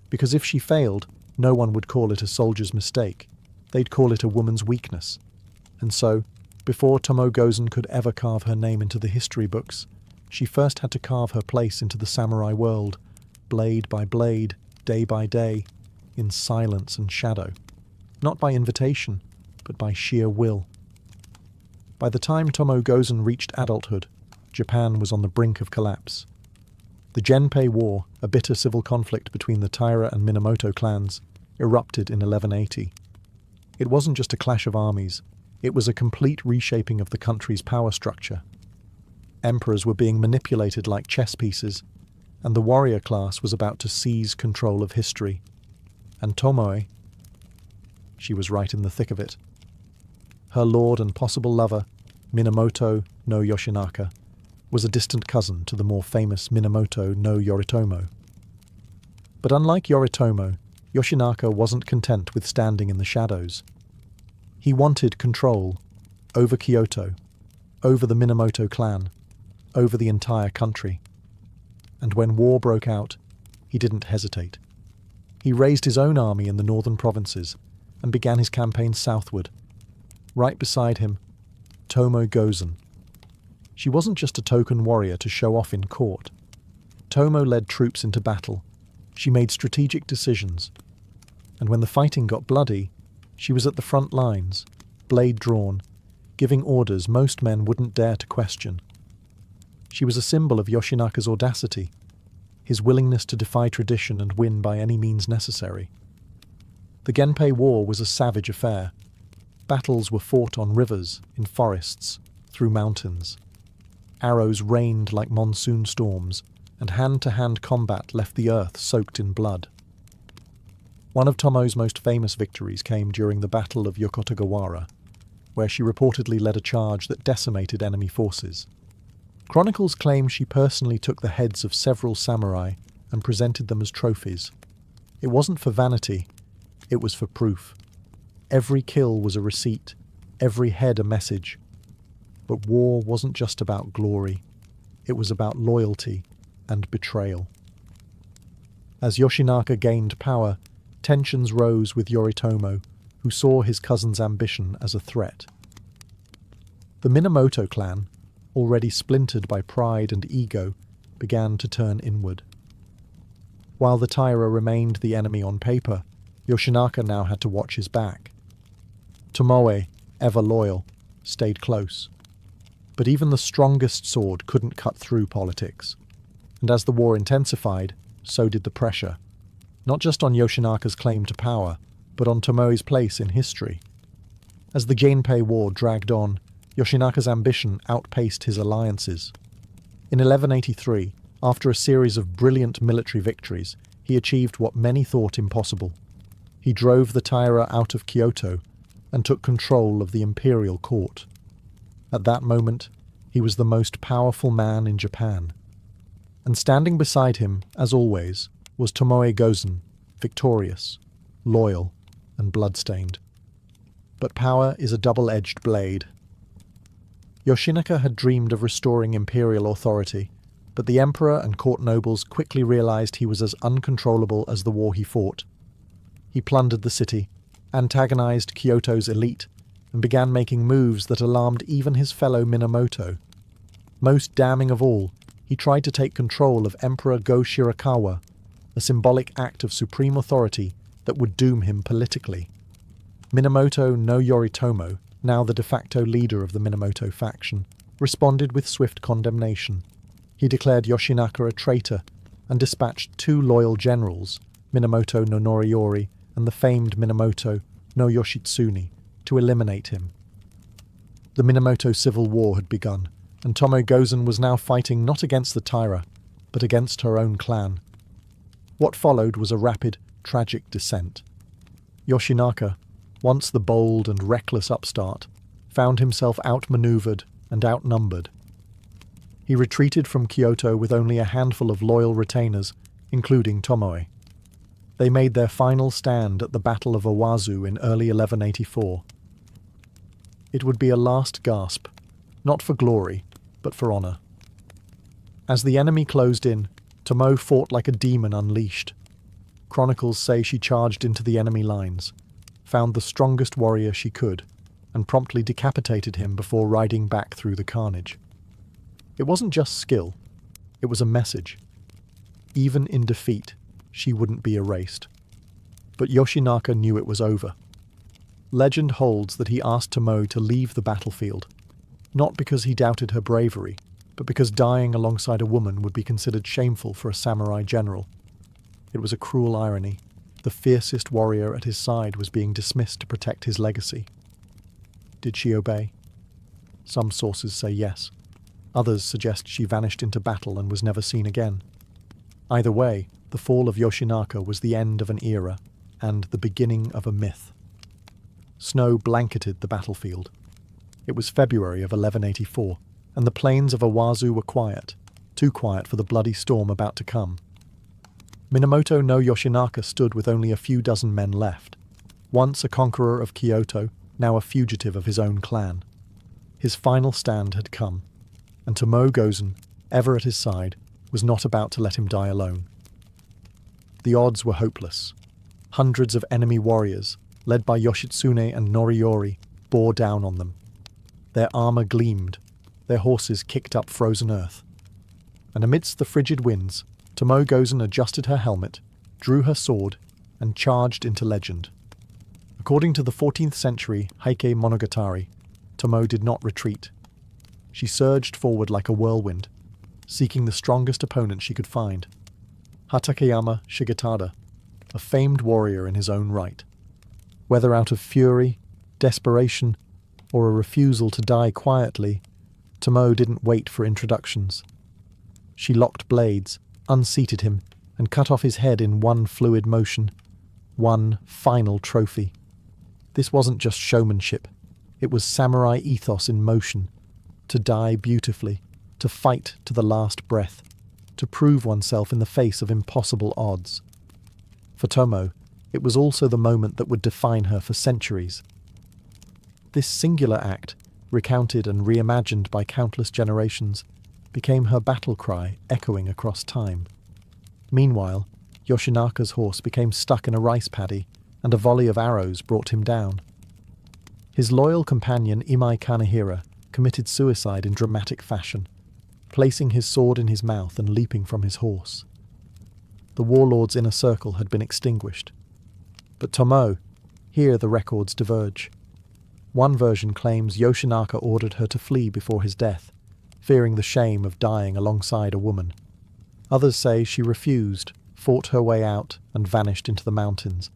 Because if she failed, no one would call it a soldier's mistake. They'd call it a woman's weakness. And so, before Tomoe Gozen could ever carve her name into the history books, she first had to carve her place into the samurai world, blade by blade, day by day, in silence and shadow. Not by invitation, but by sheer will. By the time Tomoe Gozen reached adulthood, Japan was on the brink of collapse. The Genpei War, a bitter civil conflict between the Taira and Minamoto clans, erupted in 1180. It wasn't just a clash of armies, it was a complete reshaping of the country's power structure. Emperors were being manipulated like chess pieces, and the warrior class was about to seize control of history. And Tomoe, she was right in the thick of it. Her lord and possible lover, Minamoto no Yoshinaka, was a distant cousin to the more famous Minamoto no Yoritomo. But unlike Yoritomo, Yoshinaka wasn't content with standing in the shadows. He wanted control over Kyoto, over the Minamoto clan, over the entire country. And when war broke out, he didn't hesitate. He raised his own army in the northern provinces and began his campaign southward, Right beside him, Tomo Gozen. She wasn't just a token warrior to show off in court. Tomo led troops into battle. She made strategic decisions. And when the fighting got bloody, she was at the front lines, blade drawn, giving orders most men wouldn't dare to question. She was a symbol of Yoshinaka's audacity, his willingness to defy tradition and win by any means necessary. The Genpei War was a savage affair. Battles were fought on rivers, in forests, through mountains. Arrows rained like monsoon storms, and hand-to-hand combat left the earth soaked in blood. One of Tomo's most famous victories came during the Battle of Yokotagawara, where she reportedly led a charge that decimated enemy forces. Chronicles claim she personally took the heads of several samurai and presented them as trophies. It wasn't for vanity, it was for proof. Every kill was a receipt, every head a message. But war wasn't just about glory, it was about loyalty and betrayal. As Yoshinaka gained power, tensions rose with Yoritomo, who saw his cousin's ambition as a threat. The Minamoto clan, already splintered by pride and ego, began to turn inward. While the Taira remained the enemy on paper, Yoshinaka now had to watch his back. Tomoe, ever loyal, stayed close. But even the strongest sword couldn't cut through politics. And as the war intensified, so did the pressure. Not just on Yoshinaka's claim to power, but on Tomoe's place in history. As the Genpei War dragged on, Yoshinaka's ambition outpaced his alliances. In 1183, after a series of brilliant military victories, he achieved what many thought impossible. He drove the Taira out of Kyoto and took control of the imperial court. At that moment, he was the most powerful man in Japan. And standing beside him, as always, was Tomoe Gozen, victorious, loyal, and bloodstained. But power is a double-edged blade. Yoshinaka had dreamed of restoring imperial authority, but the emperor and court nobles quickly realized he was as uncontrollable as the war he fought. He plundered the city, antagonized Kyoto's elite, and began making moves that alarmed even his fellow Minamoto. Most damning of all, he tried to take control of Emperor Go Shirakawa, a symbolic act of supreme authority that would doom him politically. Minamoto no Yoritomo, now the de facto leader of the Minamoto faction, responded with swift condemnation. He declared Yoshinaka a traitor and dispatched 2 loyal generals, Minamoto no Noriyori and the famed Minamoto no Yoshitsune, to eliminate him. The Minamoto civil war had begun, and Tomo Gozen was now fighting not against the Taira, but against her own clan. What followed was a rapid, tragic descent. Yoshinaka, once the bold and reckless upstart, found himself outmaneuvered and outnumbered. He retreated from Kyoto with only a handful of loyal retainers, including Tomoe. They made their final stand at the Battle of Owazu in early 1184. It would be a last gasp, not for glory, but for honor. As the enemy closed in, Tomoe fought like a demon unleashed. Chronicles say she charged into the enemy lines, found the strongest warrior she could, and promptly decapitated him before riding back through the carnage. It wasn't just skill, it was a message. Even in defeat, she wouldn't be erased. But Yoshinaka knew it was over. Legend holds that he asked Tomoe to leave the battlefield, not because he doubted her bravery, but because dying alongside a woman would be considered shameful for a samurai general. It was a cruel irony. The fiercest warrior at his side was being dismissed to protect his legacy. Did she obey? Some sources say yes. Others suggest she vanished into battle and was never seen again. Either way, the fall of Yoshinaka was the end of an era and the beginning of a myth. Snow blanketed the battlefield. It was February of 1184, and the plains of Owazu were quiet, too quiet for the bloody storm about to come. Minamoto no Yoshinaka stood with only a few dozen men left, once a conqueror of Kyoto, now a fugitive of his own clan. His final stand had come, and Tomoe Gozen, ever at his side, was not about to let him die alone. The odds were hopeless. Hundreds of enemy warriors, led by Yoshitsune and Noriyori, bore down on them. Their armour gleamed, their horses kicked up frozen earth. And amidst the frigid winds, Tomoe Gozen adjusted her helmet, drew her sword, and charged into legend. According to the 14th century Heike Monogatari, Tomoe did not retreat. She surged forward like a whirlwind, seeking the strongest opponent she could find. Hatakeyama Shigetada, a famed warrior in his own right. Whether out of fury, desperation, or a refusal to die quietly, Tomoe didn't wait for introductions. She locked blades, unseated him, and cut off his head in one fluid motion, one final trophy. This wasn't just showmanship, it was samurai ethos in motion, to die beautifully, to fight to the last breath, to prove oneself in the face of impossible odds. For Tomoe, it was also the moment that would define her for centuries. This singular act, recounted and reimagined by countless generations, became her battle cry echoing across time. Meanwhile, Yoshinaka's horse became stuck in a rice paddy, and a volley of arrows brought him down. His loyal companion Imai Kanehira committed suicide in dramatic fashion, placing his sword in his mouth and leaping from his horse. The warlord's inner circle had been extinguished. But Tomoe, here the records diverge. One version claims Yoshinaka ordered her to flee before his death, fearing the shame of dying alongside a woman. Others say she refused, fought her way out, and vanished into the mountains.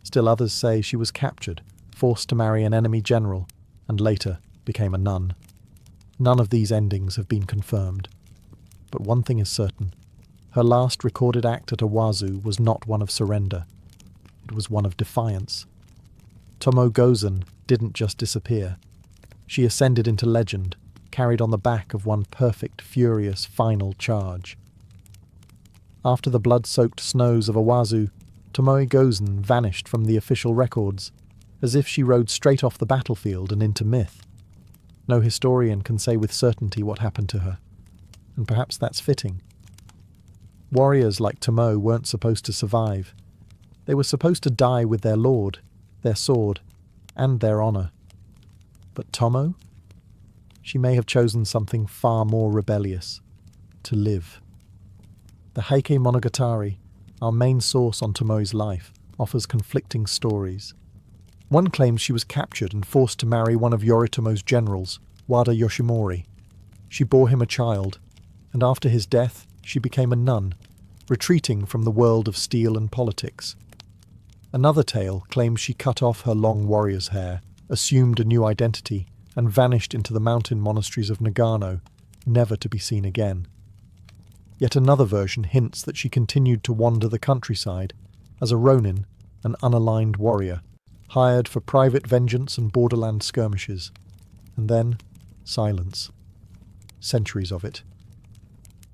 Still others say she was captured, forced to marry an enemy general, and later became a nun. None of these endings have been confirmed. But one thing is certain. Her last recorded act at Owazu was not one of surrender. It was one of defiance. Tomoe Gozen didn't just disappear. She ascended into legend, carried on the back of one perfect, furious, final charge. After the blood-soaked snows of Owazu, Tomoe Gozen vanished from the official records, as if she rode straight off the battlefield and into myth. No historian can say with certainty what happened to her, and perhaps that's fitting. Warriors like Tomoe weren't supposed to survive. They were supposed to die with their lord, their sword, and their honour. But Tomoe? She may have chosen something far more rebellious: to live. The Heike Monogatari, our main source on Tomoe's life, offers conflicting stories. One claims she was captured and forced to marry one of Yoritomo's generals, Wada Yoshimori. She bore him a child, and after his death she became a nun, retreating from the world of steel and politics. Another tale claims she cut off her long warrior's hair, assumed a new identity, and vanished into the mountain monasteries of Nagano, never to be seen again. Yet another version hints that she continued to wander the countryside as a ronin, an unaligned warrior, hired for private vengeance and borderland skirmishes. And then, silence. Centuries of it.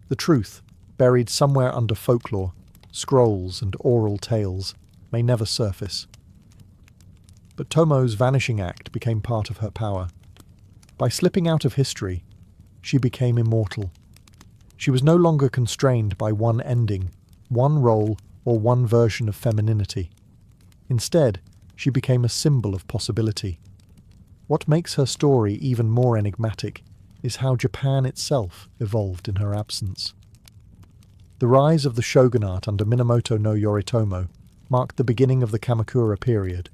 The truth, buried somewhere under folklore, scrolls and oral tales, may never surface. But Tomoe's vanishing act became part of her power. By slipping out of history, she became immortal. She was no longer constrained by one ending, one role, or one version of femininity. Instead, she became a symbol of possibility. What makes her story even more enigmatic is how Japan itself evolved in her absence. The rise of the shogunate under Minamoto no Yoritomo marked the beginning of the Kamakura period,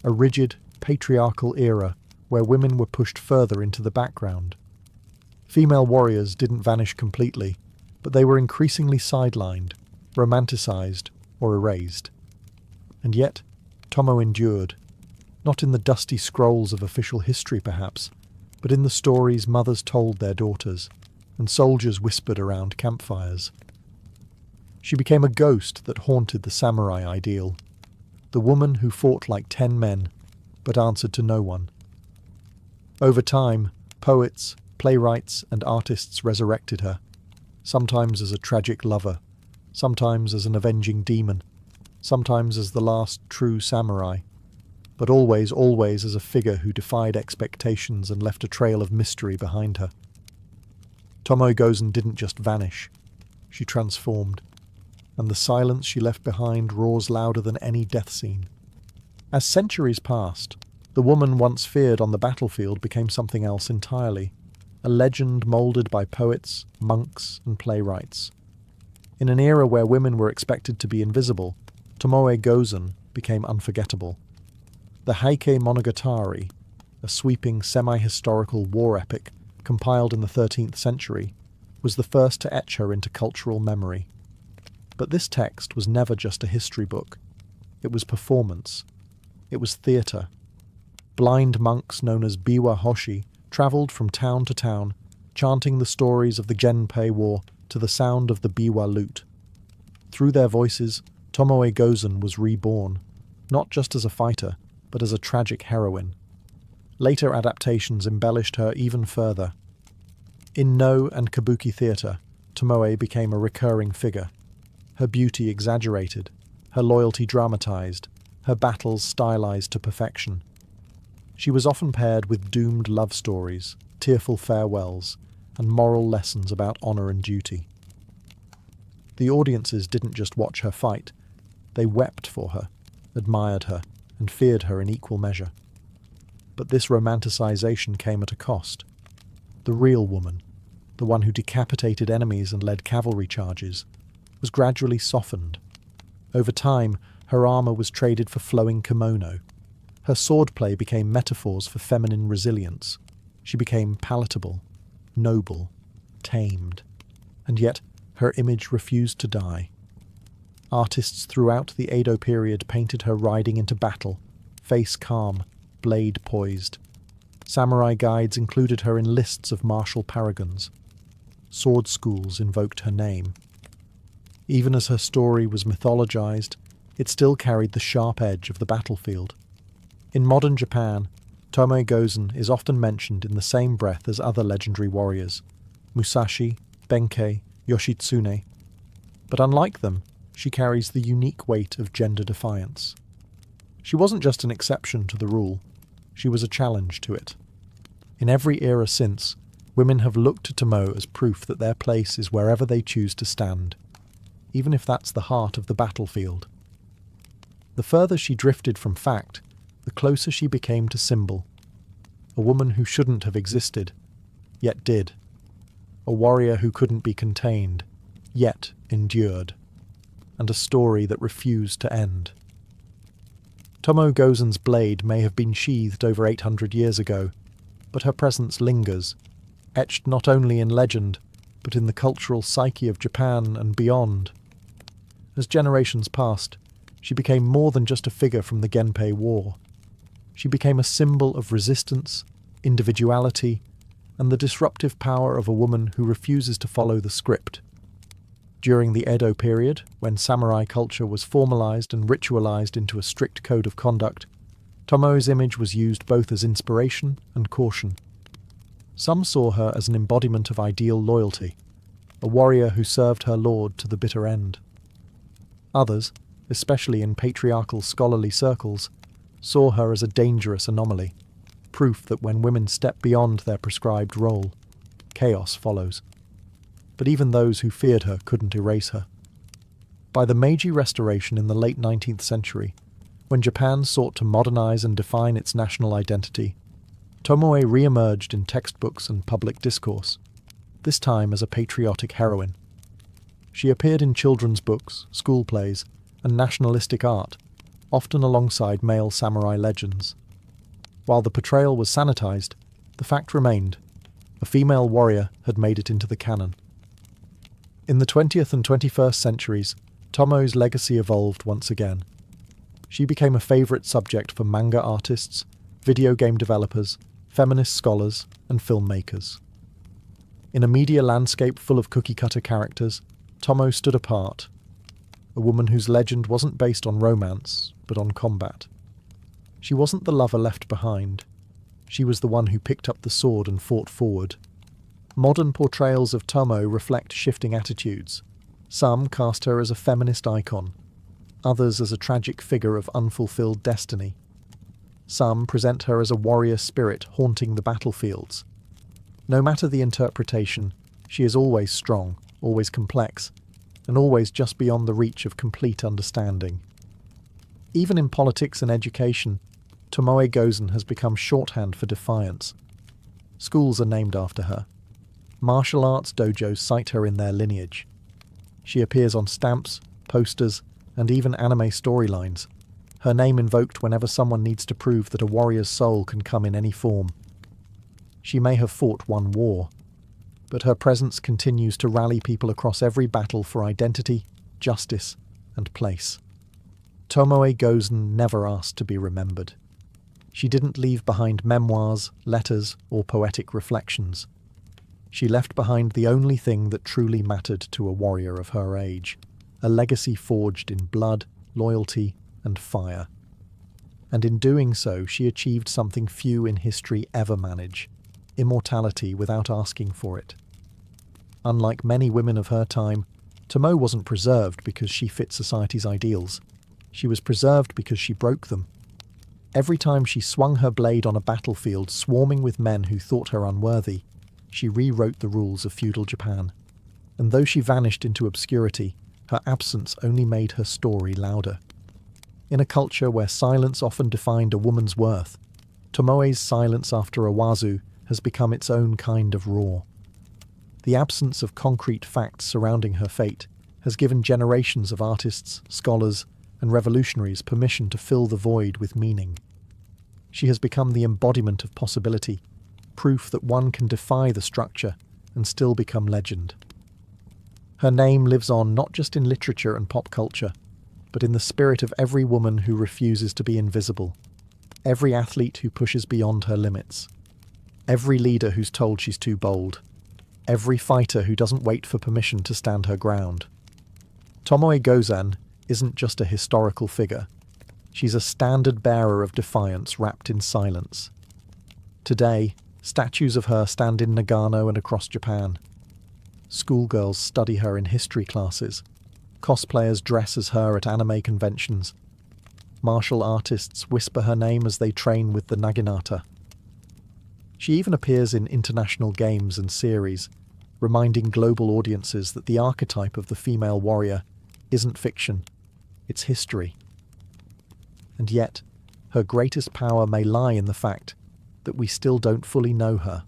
a rigid, patriarchal era where women were pushed further into the background. Female warriors didn't vanish completely, but they were increasingly sidelined, romanticized, or erased. And yet, Tomoe endured, not in the dusty scrolls of official history perhaps, but in the stories mothers told their daughters, and soldiers whispered around campfires. She became a ghost that haunted the samurai ideal, the woman who fought like 10 men, but answered to no one. Over time, poets, playwrights, and artists resurrected her, sometimes as a tragic lover, sometimes as an avenging demon, sometimes as the last true samurai, but always, always as a figure who defied expectations and left a trail of mystery behind her. Tomoe Gozen didn't just vanish, she transformed, and the silence she left behind roars louder than any death scene. As centuries passed, The woman once feared on the battlefield became something else entirely, a legend moulded by poets, monks, and playwrights. In an era where women were expected to be invisible, Tomoe Gozen became unforgettable. The Heike Monogatari, a sweeping semi-historical war epic compiled in the 13th century, was the first to etch her into cultural memory. But this text was never just a history book. It was performance. It was theatre. Blind monks known as Biwa Hoshi travelled from town to town, chanting the stories of the Genpei War to the sound of the Biwa lute. Through their voices, Tomoe Gozen was reborn, not just as a fighter, but as a tragic heroine. Later adaptations embellished her even further. In No and Kabuki theatre, Tomoe became a recurring figure. Her beauty exaggerated, her loyalty dramatized, her battles stylized to perfection. She was often paired with doomed love stories, tearful farewells, and moral lessons about honor and duty. The audiences didn't just watch her fight, they wept for her, admired her, and feared her in equal measure. But this romanticization came at a cost. The real woman, the one who decapitated enemies and led cavalry charges, was gradually softened. Over time, her armor was traded for flowing kimono. Her swordplay became metaphors for feminine resilience. She became palatable, noble, tamed. And yet, her image refused to die. Artists throughout the Edo period painted her riding into battle, face calm, blade poised. Samurai guides included her in lists of martial paragons. Sword schools invoked her name. Even as her story was mythologized, it still carried the sharp edge of the battlefield. In modern Japan, Tomoe Gozen is often mentioned in the same breath as other legendary warriors, Musashi, Benkei, Yoshitsune. But unlike them, she carries the unique weight of gender defiance. She wasn't just an exception to the rule, she was a challenge to it. In every era since, women have looked to Tomoe as proof that their place is wherever they choose to stand, even if that's the heart of the battlefield. The further she drifted from fact, the closer she became to symbol. A woman who shouldn't have existed, yet did. A warrior who couldn't be contained, yet endured. And a story that refused to end. Tomoe Gozen's blade may have been sheathed over 800 years ago, but her presence lingers, etched not only in legend, but in the cultural psyche of Japan and beyond. As generations passed, she became more than just a figure from the Genpei War. She became a symbol of resistance, individuality, and the disruptive power of a woman who refuses to follow the script. During the Edo period, when samurai culture was formalized and ritualized into a strict code of conduct, Tomoe's image was used both as inspiration and caution. Some saw her as an embodiment of ideal loyalty, a warrior who served her lord to the bitter end. Others, especially in patriarchal scholarly circles, saw her as a dangerous anomaly, proof that when women step beyond their prescribed role, chaos follows. But even those who feared her couldn't erase her. By the Meiji Restoration in the late 19th century, when Japan sought to modernize and define its national identity, Tomoe re-emerged in textbooks and public discourse, this time as a patriotic heroine. She appeared in children's books, school plays, and nationalistic art, often alongside male samurai legends. While the portrayal was sanitized, the fact remained: a female warrior had made it into the canon. In the 20th and 21st centuries, Tomoe's legacy evolved once again. She became a favourite subject for manga artists, video game developers, feminist scholars, and filmmakers. In a media landscape full of cookie-cutter characters, Tomoe stood apart, a woman whose legend wasn't based on romance, but on combat. She wasn't the lover left behind. She was the one who picked up the sword and fought forward. Modern portrayals of Tomoe reflect shifting attitudes. Some cast her as a feminist icon, others as a tragic figure of unfulfilled destiny. Some present her as a warrior spirit haunting the battlefields. No matter the interpretation, she is always strong, always complex, and always just beyond the reach of complete understanding. Even in politics and education, Tomoe Gozen has become shorthand for defiance. Schools are named after her. Martial arts dojos cite her in their lineage. She appears on stamps, posters, and even anime storylines, her name invoked whenever someone needs to prove that a warrior's soul can come in any form. She may have fought one war, but her presence continues to rally people across every battle for identity, justice, and place. Tomoe Gozen never asked to be remembered. She didn't leave behind memoirs, letters, or poetic reflections. She left behind the only thing that truly mattered to a warrior of her age, a legacy forged in blood, loyalty, and fire. And in doing so, she achieved something few in history ever manage: immortality without asking for it. Unlike many women of her time, Tomoe wasn't preserved because she fit society's ideals. She was preserved because she broke them. Every time she swung her blade on a battlefield swarming with men who thought her unworthy, she rewrote the rules of feudal Japan. And though she vanished into obscurity, her absence only made her story louder. In a culture where silence often defined a woman's worth, Tomoe's silence after Owazu has become its own kind of roar. The absence of concrete facts surrounding her fate has given generations of artists, scholars, and revolutionaries permission to fill the void with meaning. She has become the embodiment of possibility, proof that one can defy the structure and still become legend. Her name lives on not just in literature and pop culture, but in the spirit of every woman who refuses to be invisible, every athlete who pushes beyond her limits, every leader who's told she's too bold, every fighter who doesn't wait for permission to stand her ground. Tomoe Gozen isn't just a historical figure. She's a standard-bearer of defiance wrapped in silence. Today, statues of her stand in Nagano and across Japan. Schoolgirls study her in history classes. Cosplayers dress as her at anime conventions. Martial artists whisper her name as they train with the Naginata. She even appears in international games and series, reminding global audiences that the archetype of the female warrior isn't fiction, it's history. And yet, her greatest power may lie in the fact that we still don't fully know her.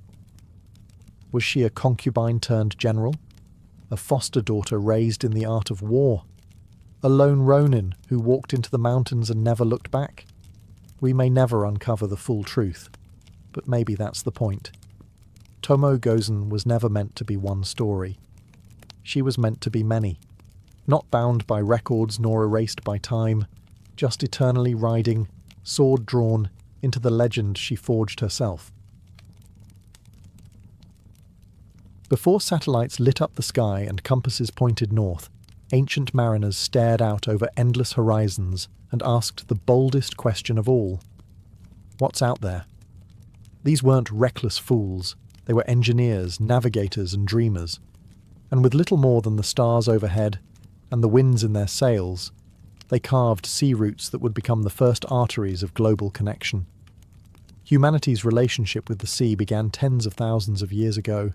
Was she a concubine turned general? A foster daughter raised in the art of war? A lone ronin who walked into the mountains and never looked back? We may never uncover the full truth, but maybe that's the point. Tomoe Gozen was never meant to be one story. She was meant to be many, not bound by records nor erased by time, just eternally riding, sword drawn, into the legend she forged herself. Before satellites lit up the sky and compasses pointed north, ancient mariners stared out over endless horizons and asked the boldest question of all: what's out there? These weren't reckless fools. They were engineers, navigators, and dreamers. And with little more than the stars overhead and the winds in their sails, they carved sea routes that would become the first arteries of global connection. Humanity's relationship with the sea began tens of thousands of years ago.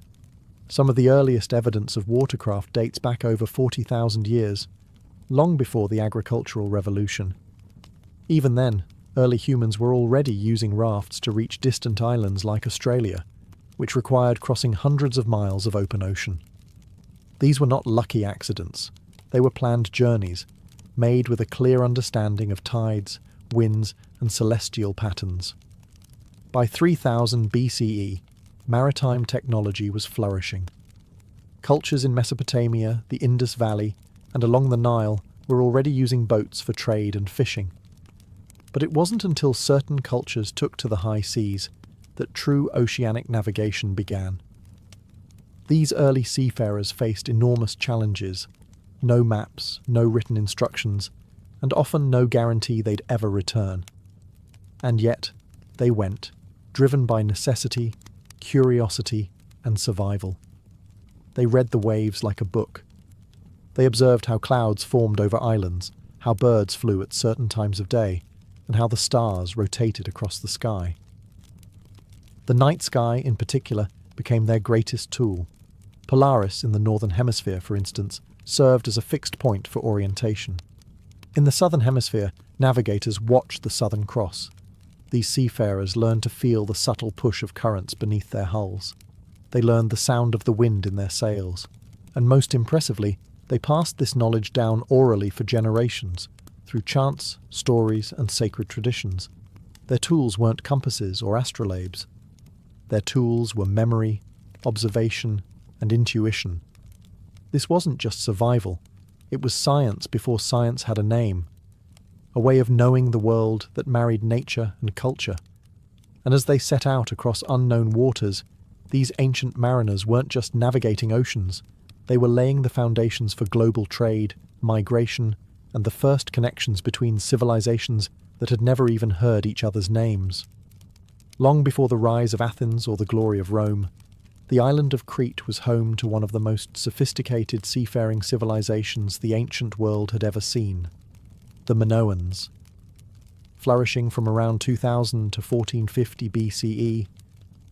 Some of the earliest evidence of watercraft dates back over 40,000 years, long before the agricultural revolution. Even then, early humans were already using rafts to reach distant islands like Australia, which required crossing hundreds of miles of open ocean. These were not lucky accidents. They were planned journeys, made with a clear understanding of tides, winds, and celestial patterns. By 3000 BCE, maritime technology was flourishing. Cultures in Mesopotamia, the Indus Valley, and along the Nile were already using boats for trade and fishing. But it wasn't until certain cultures took to the high seas that true oceanic navigation began. These early seafarers faced enormous challenges: no maps, no written instructions, and often no guarantee they'd ever return. And yet, they went, driven by necessity, curiosity, and survival. They read the waves like a book. They observed how clouds formed over islands, how birds flew at certain times of day, and how the stars rotated across the sky. The night sky, in particular, became their greatest tool. Polaris in the northern hemisphere, for instance, served as a fixed point for orientation. In the southern hemisphere, navigators watched the Southern Cross. these seafarers learned to feel the subtle push of currents beneath their hulls. They learned the sound of the wind in their sails, and most impressively, they passed this knowledge down orally for generations, through chants, stories, and sacred traditions. Their tools weren't compasses or astrolabes. Their tools were memory, observation, and intuition. This wasn't just survival, it was science before science had a name, a way of knowing the world that married nature and culture. And as they set out across unknown waters, these ancient mariners weren't just navigating oceans, they were laying the foundations for global trade, migration, and the first connections between civilizations that had never even heard each other's names. Long before the rise of Athens or the glory of Rome, the island of Crete was home to one of the most sophisticated seafaring civilizations the ancient world had ever seen, the Minoans. Flourishing from around 2000 to 1450 BCE,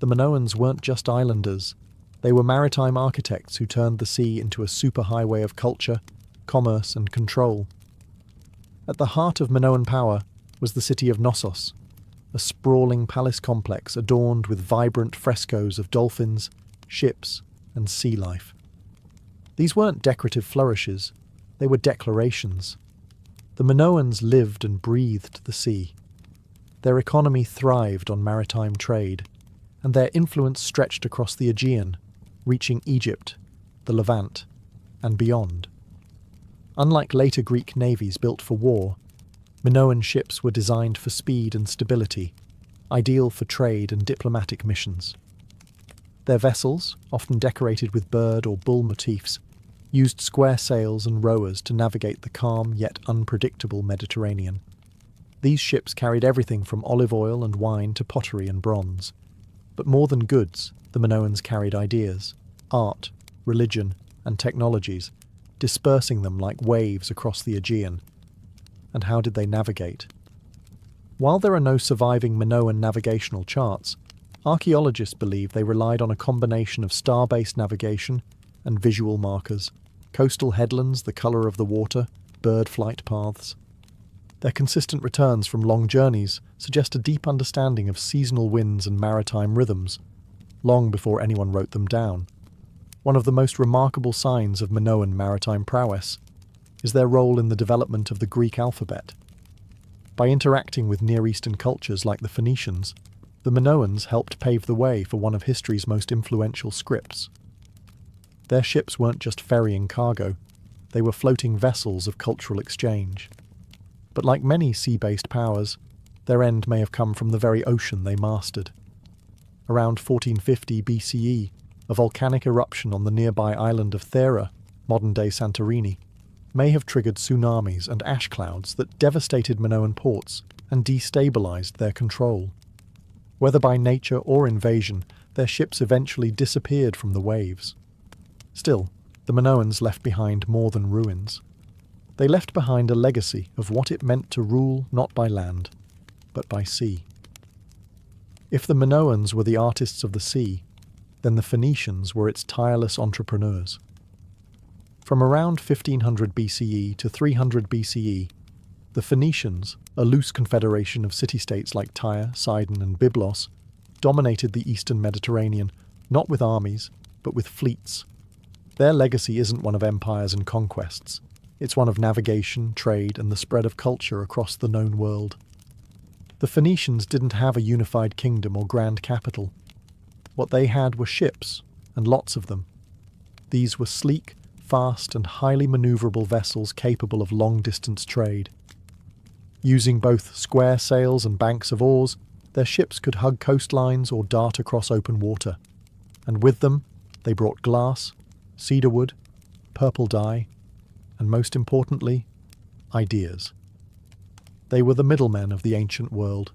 the Minoans weren't just islanders, they were maritime architects who turned the sea into a superhighway of culture, commerce, and control. At the heart of Minoan power was the city of Knossos, a sprawling palace complex adorned with vibrant frescoes of dolphins, ships, and sea life. These weren't decorative flourishes, they were declarations. The Minoans lived and breathed the sea. Their economy thrived on maritime trade, and their influence stretched across the Aegean, reaching Egypt, the Levant, and beyond. Unlike later Greek navies built for war, Minoan ships were designed for speed and stability, ideal for trade and diplomatic missions. Their vessels, often decorated with bird or bull motifs, used square sails and rowers to navigate the calm yet unpredictable Mediterranean. These ships carried everything from olive oil and wine to pottery and bronze. But more than goods, the Minoans carried ideas, art, religion, and technologies, dispersing them like waves across the Aegean. And how did they navigate? While there are no surviving Minoan navigational charts, archaeologists believe they relied on a combination of star-based navigation and visual markers, coastal headlands the colour of the water, bird flight paths. Their consistent returns from long journeys suggest a deep understanding of seasonal winds and maritime rhythms, long before anyone wrote them down. One of the most remarkable signs of Minoan maritime prowess is their role in the development of the Greek alphabet. By interacting with Near Eastern cultures like the Phoenicians, the Minoans helped pave the way for one of history's most influential scripts. Their ships weren't just ferrying cargo, they were floating vessels of cultural exchange. But like many sea-based powers, their end may have come from the very ocean they mastered. Around 1450 BCE, a volcanic eruption on the nearby island of Thera, modern-day Santorini, may have triggered tsunamis and ash clouds that devastated Minoan ports and destabilized their control. Whether by nature or invasion, their ships eventually disappeared from the waves. Still, the Minoans left behind more than ruins. They left behind a legacy of what it meant to rule not by land, but by sea. If the Minoans were the artists of the sea, then the Phoenicians were its tireless entrepreneurs. From around 1500 BCE to 300 BCE, the Phoenicians, a loose confederation of city-states like Tyre, Sidon, and Byblos, dominated the eastern Mediterranean, not with armies, but with fleets. Their legacy isn't one of empires and conquests. It's one of navigation, trade, and the spread of culture across the known world. The Phoenicians didn't have a unified kingdom or grand capital. What they had were ships, and lots of them. These were sleek, fast, and highly maneuverable vessels capable of long-distance trade. Using both square sails and banks of oars, their ships could hug coastlines or dart across open water. And with them, they brought glass, cedarwood, purple dye, and most importantly, ideas. They were the middlemen of the ancient world,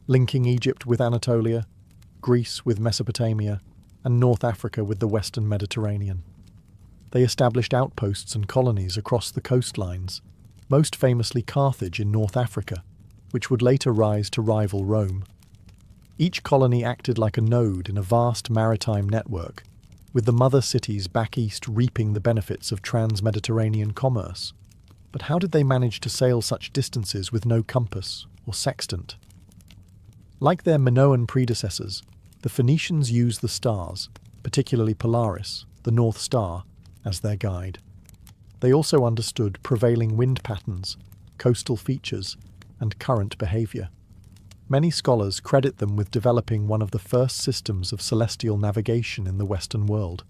linking Egypt with Anatolia, Greece with Mesopotamia, and North Africa with the western Mediterranean. They established outposts and colonies across the coastlines, most famously Carthage in North Africa, which would later rise to rival Rome. Each colony acted like a node in a vast maritime network, with the mother cities back east reaping the benefits of trans-Mediterranean commerce. But how did they manage to sail such distances with no compass or sextant? Like their Minoan predecessors, the Phoenicians used the stars, particularly Polaris, the North Star, as their guide. They also understood prevailing wind patterns, coastal features, and current behaviour. Many scholars credit them with developing one of the first systems of celestial navigation in the Western world.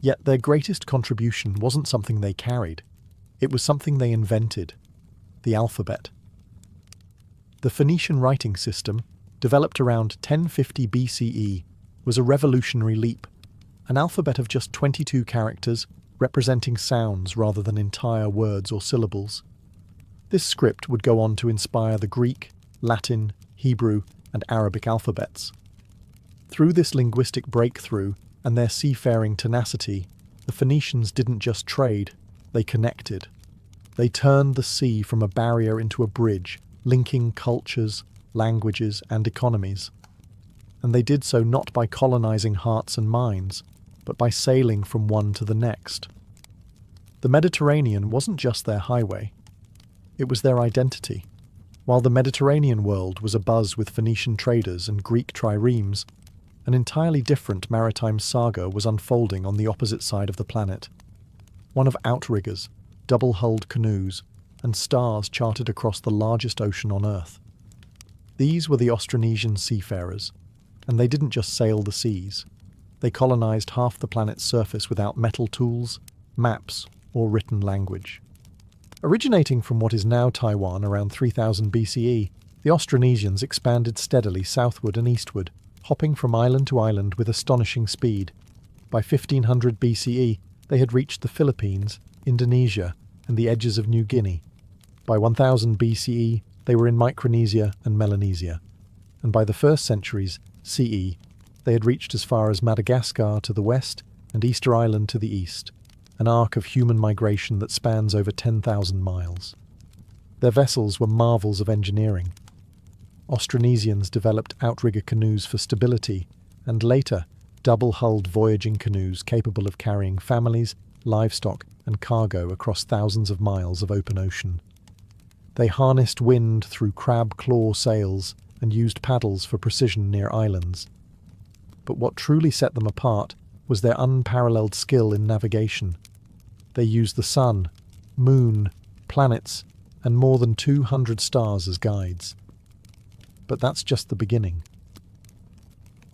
Yet their greatest contribution wasn't something they carried. It was something they invented: the alphabet. The Phoenician writing system, developed around 1050 BCE, was a revolutionary leap, an alphabet of just 22 characters representing sounds rather than entire words or syllables. This script would go on to inspire the Greek, Latin, Hebrew, and Arabic alphabets. Through this linguistic breakthrough and their seafaring tenacity, the Phoenicians didn't just trade, they connected. They turned the sea from a barrier into a bridge, linking cultures, languages, and economies. And they did so not by colonizing hearts and minds, but by sailing from one to the next. The Mediterranean wasn't just their highway, it was their identity. While the Mediterranean world was abuzz with Phoenician traders and Greek triremes, an entirely different maritime saga was unfolding on the opposite side of the planet. One of outriggers, double-hulled canoes, and stars charted across the largest ocean on Earth. These were the Austronesian seafarers, and they didn't just sail the seas. They colonized half the planet's surface without metal tools, maps, or written language. Originating from what is now Taiwan around 3000 BCE, the Austronesians expanded steadily southward and eastward, hopping from island to island with astonishing speed. By 1500 BCE, they had reached the Philippines, Indonesia, and the edges of New Guinea. By 1000 BCE, they were in Micronesia and Melanesia. And by the first centuries, CE, they had reached as far as Madagascar to the west and Easter Island to the east, an arc of human migration that spans over 10,000 miles. Their vessels were marvels of engineering. Austronesians developed outrigger canoes for stability, and later, double-hulled voyaging canoes capable of carrying families, livestock, and cargo across thousands of miles of open ocean. They harnessed wind through crab-claw sails and used paddles for precision near islands. But what truly set them apart was their unparalleled skill in navigation. They used the sun, moon, planets, and more than 200 stars as guides. But that's just the beginning.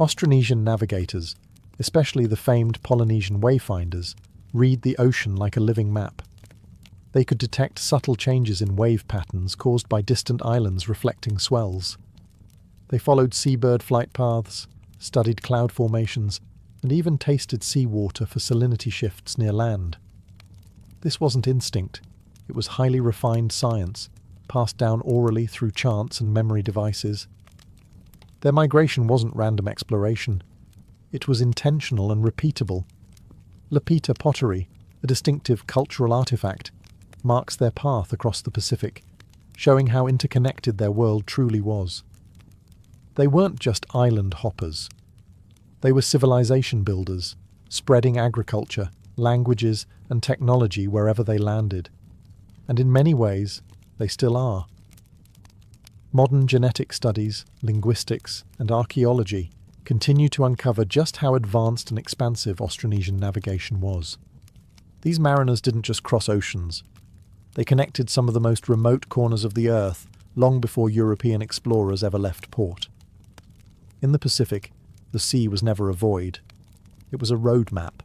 Austronesian navigators, especially the famed Polynesian wayfinders, read the ocean like a living map. They could detect subtle changes in wave patterns caused by distant islands reflecting swells. They followed seabird flight paths, studied cloud formations, and even tasted seawater for salinity shifts near land. This wasn't instinct, it was highly refined science, passed down orally through chants and memory devices. Their migration wasn't random exploration. It was intentional and repeatable. Lapita pottery, a distinctive cultural artifact, marks their path across the Pacific, showing how interconnected their world truly was. They weren't just island hoppers. They were civilization builders, spreading agriculture, languages, and technology wherever they landed. And in many ways, they still are. Modern genetic studies, linguistics, and archaeology continue to uncover just how advanced and expansive Austronesian navigation was. These mariners didn't just cross oceans. They connected some of the most remote corners of the Earth long before European explorers ever left port. In the Pacific, the sea was never a void. It was a road map.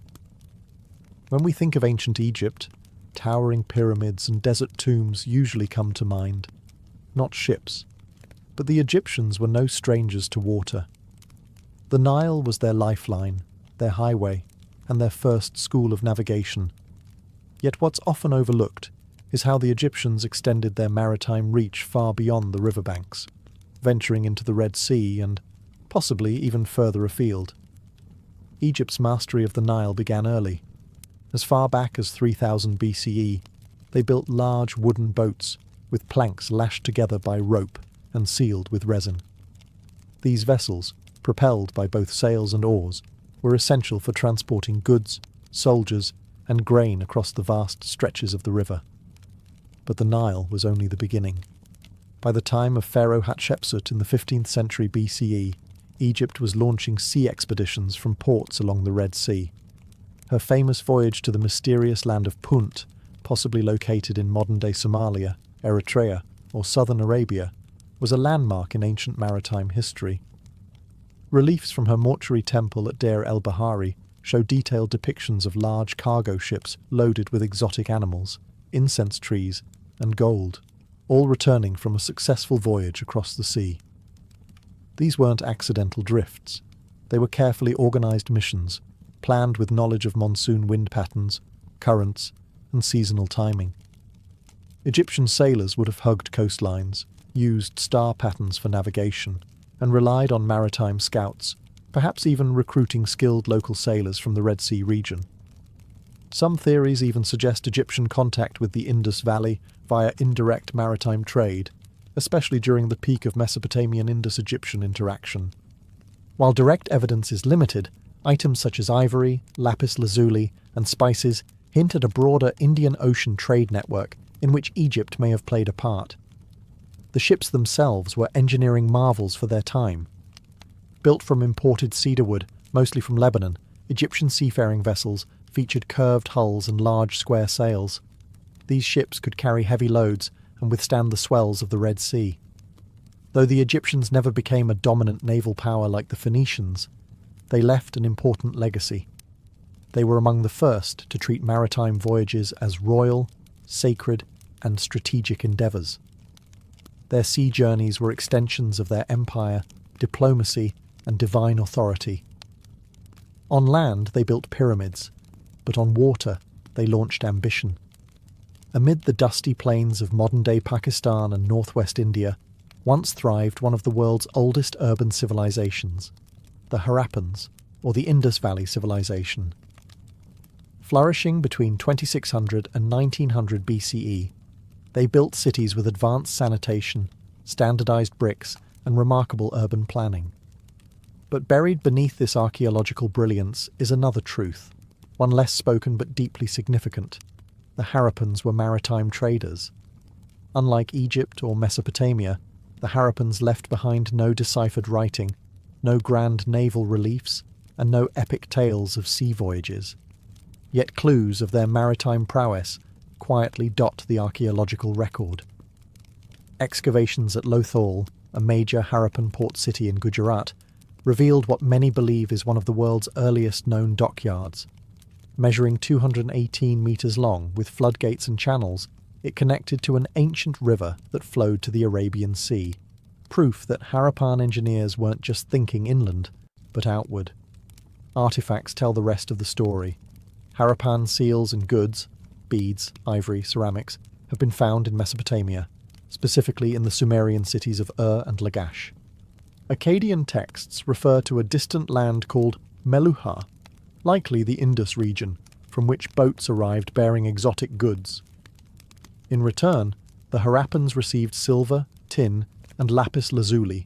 When we think of ancient Egypt, towering pyramids and desert tombs usually come to mind. Not ships. But the Egyptians were no strangers to water. The Nile was their lifeline, their highway, and their first school of navigation. Yet what's often overlooked is how the Egyptians extended their maritime reach far beyond the riverbanks, venturing into the Red Sea and possibly even further afield. Egypt's mastery of the Nile began early. As far back as 3000 BCE, they built large wooden boats with planks lashed together by rope and sealed with resin. These vessels, propelled by both sails and oars, were essential for transporting goods, soldiers, and grain across the vast stretches of the river. But the Nile was only the beginning. By the time of Pharaoh Hatshepsut in the 15th century BCE, Egypt was launching sea expeditions from ports along the Red Sea. Her famous voyage to the mysterious land of Punt, possibly located in modern-day Somalia, Eritrea, or southern Arabia, was a landmark in ancient maritime history. Reliefs from her mortuary temple at Deir el-Bahari show detailed depictions of large cargo ships loaded with exotic animals, incense trees, and gold, all returning from a successful voyage across the sea. These weren't accidental drifts. They were carefully organised missions, planned with knowledge of monsoon wind patterns, currents, and seasonal timing. Egyptian sailors would have hugged coastlines, used star patterns for navigation, and relied on maritime scouts, perhaps even recruiting skilled local sailors from the Red Sea region. Some theories even suggest Egyptian contact with the Indus Valley via indirect maritime trade, especially during the peak of Mesopotamian Indus-Egyptian interaction. While direct evidence is limited, items such as ivory, lapis lazuli, and spices hint at a broader Indian Ocean trade network in which Egypt may have played a part. The ships themselves were engineering marvels for their time. Built from imported cedarwood, mostly from Lebanon, Egyptian seafaring vessels featured curved hulls and large square sails. These ships could carry heavy loads and withstand the swells of the Red Sea. Though the Egyptians never became a dominant naval power like the Phoenicians, they left an important legacy. They were among the first to treat maritime voyages as royal, sacred, and strategic endeavours. Their sea journeys were extensions of their empire, diplomacy, and divine authority. On land they built pyramids, but on water they launched ambition. Amid the dusty plains of modern-day Pakistan and northwest India, once thrived one of the world's oldest urban civilizations, the Harappans, or the Indus Valley Civilization. Flourishing between 2600 and 1900 BCE, they built cities with advanced sanitation, standardized bricks, and remarkable urban planning. But buried beneath this archaeological brilliance is another truth, one less spoken but deeply significant. The Harappans were maritime traders. Unlike Egypt or Mesopotamia, the Harappans left behind no deciphered writing, no grand naval reliefs, and no epic tales of sea voyages. Yet clues of their maritime prowess quietly dot the archaeological record. Excavations at Lothal, a major Harappan port city in Gujarat, revealed what many believe is one of the world's earliest known dockyards. Measuring 218 metres long with floodgates and channels, it connected to an ancient river that flowed to the Arabian Sea, proof that Harappan engineers weren't just thinking inland, but outward. Artifacts tell the rest of the story. Harappan seals and goods, beads, ivory, ceramics, have been found in Mesopotamia, specifically in the Sumerian cities of Ur and Lagash. Akkadian texts refer to a distant land called Meluha, likely the Indus region, from which boats arrived bearing exotic goods. In return, the Harappans received silver, tin, and lapis lazuli,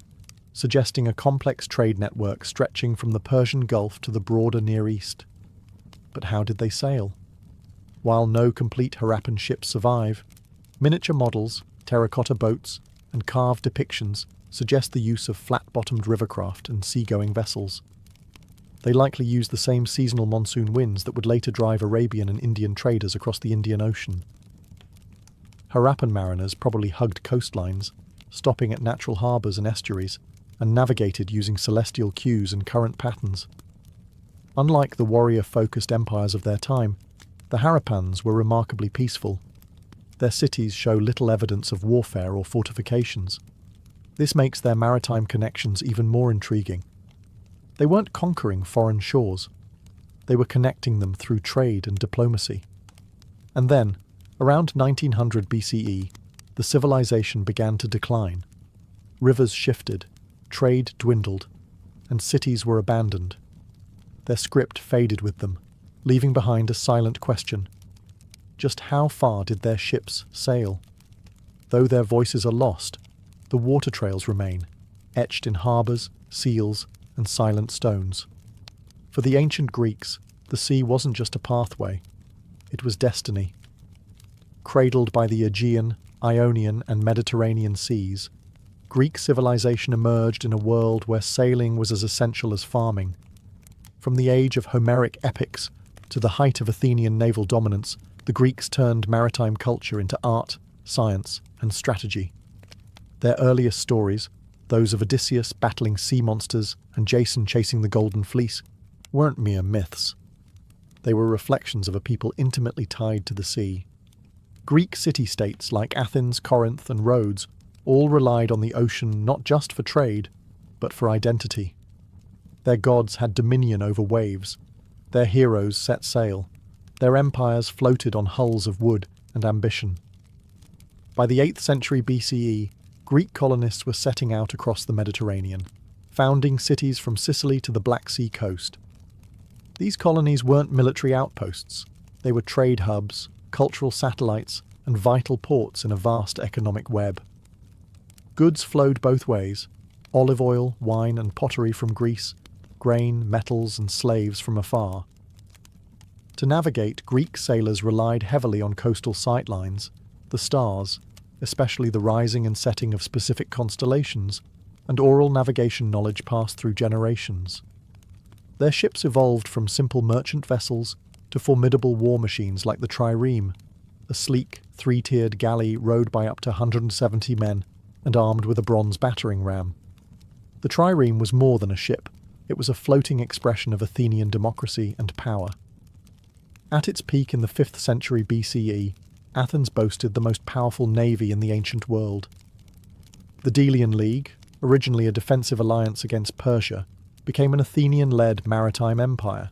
suggesting a complex trade network stretching from the Persian Gulf to the broader Near East. But how did they sail? While no complete Harappan ships survive, miniature models, terracotta boats, and carved depictions suggest the use of flat-bottomed rivercraft and seagoing vessels. They likely used the same seasonal monsoon winds that would later drive Arabian and Indian traders across the Indian Ocean. Harappan mariners probably hugged coastlines, stopping at natural harbours and estuaries, and navigated using celestial cues and current patterns. Unlike the warrior-focused empires of their time, the Harappans were remarkably peaceful. Their cities show little evidence of warfare or fortifications. This makes their maritime connections even more intriguing. They weren't conquering foreign shores. They were connecting them through trade and diplomacy. And then, around 1900 BCE, the civilization began to decline. Rivers shifted, trade dwindled, and cities were abandoned. Their script faded with them, leaving behind a silent question. Just how far did their ships sail? Though their voices are lost, the water trails remain, etched in harbours, seals, and silent stones. For the ancient Greeks, the sea wasn't just a pathway, it was destiny. Cradled by the Aegean, Ionian, and Mediterranean seas, Greek civilization emerged in a world where sailing was as essential as farming. From the age of Homeric epics to the height of Athenian naval dominance, the Greeks turned maritime culture into art, science, and strategy. Their earliest stories, those of Odysseus battling sea monsters and Jason chasing the Golden Fleece, weren't mere myths. They were reflections of a people intimately tied to the sea. Greek city-states like Athens, Corinth, and Rhodes all relied on the ocean not just for trade, but for identity. Their gods had dominion over waves. Their heroes set sail. Their empires floated on hulls of wood and ambition. By the 8th century BCE, Greek colonists were setting out across the Mediterranean, founding cities from Sicily to the Black Sea coast. These colonies weren't military outposts. They were trade hubs, cultural satellites, and vital ports in a vast economic web. Goods flowed both ways: olive oil, wine, and pottery from Greece, grain, metals, and slaves from afar. To navigate, Greek sailors relied heavily on coastal sightlines, the stars, especially the rising and setting of specific constellations, and oral navigation knowledge passed through generations. Their ships evolved from simple merchant vessels to formidable war machines like the trireme, a sleek, three-tiered galley rowed by up to 170 men and armed with a bronze battering ram. The trireme was more than a ship. It was a floating expression of Athenian democracy and power. At its peak in the 5th century BCE, Athens boasted the most powerful navy in the ancient world. The Delian League, originally a defensive alliance against Persia, became an Athenian-led maritime empire.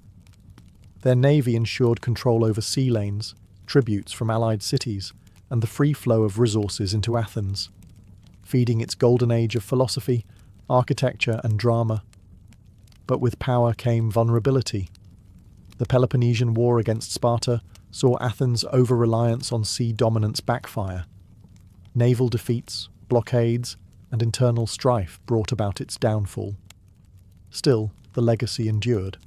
Their navy ensured control over sea lanes, tributes from allied cities, and the free flow of resources into Athens, feeding its golden age of philosophy, architecture, and drama. But with power came vulnerability. The Peloponnesian War against Sparta saw Athens' over-reliance on sea dominance backfire. Naval defeats, blockades, and internal strife brought about its downfall. Still, the legacy endured.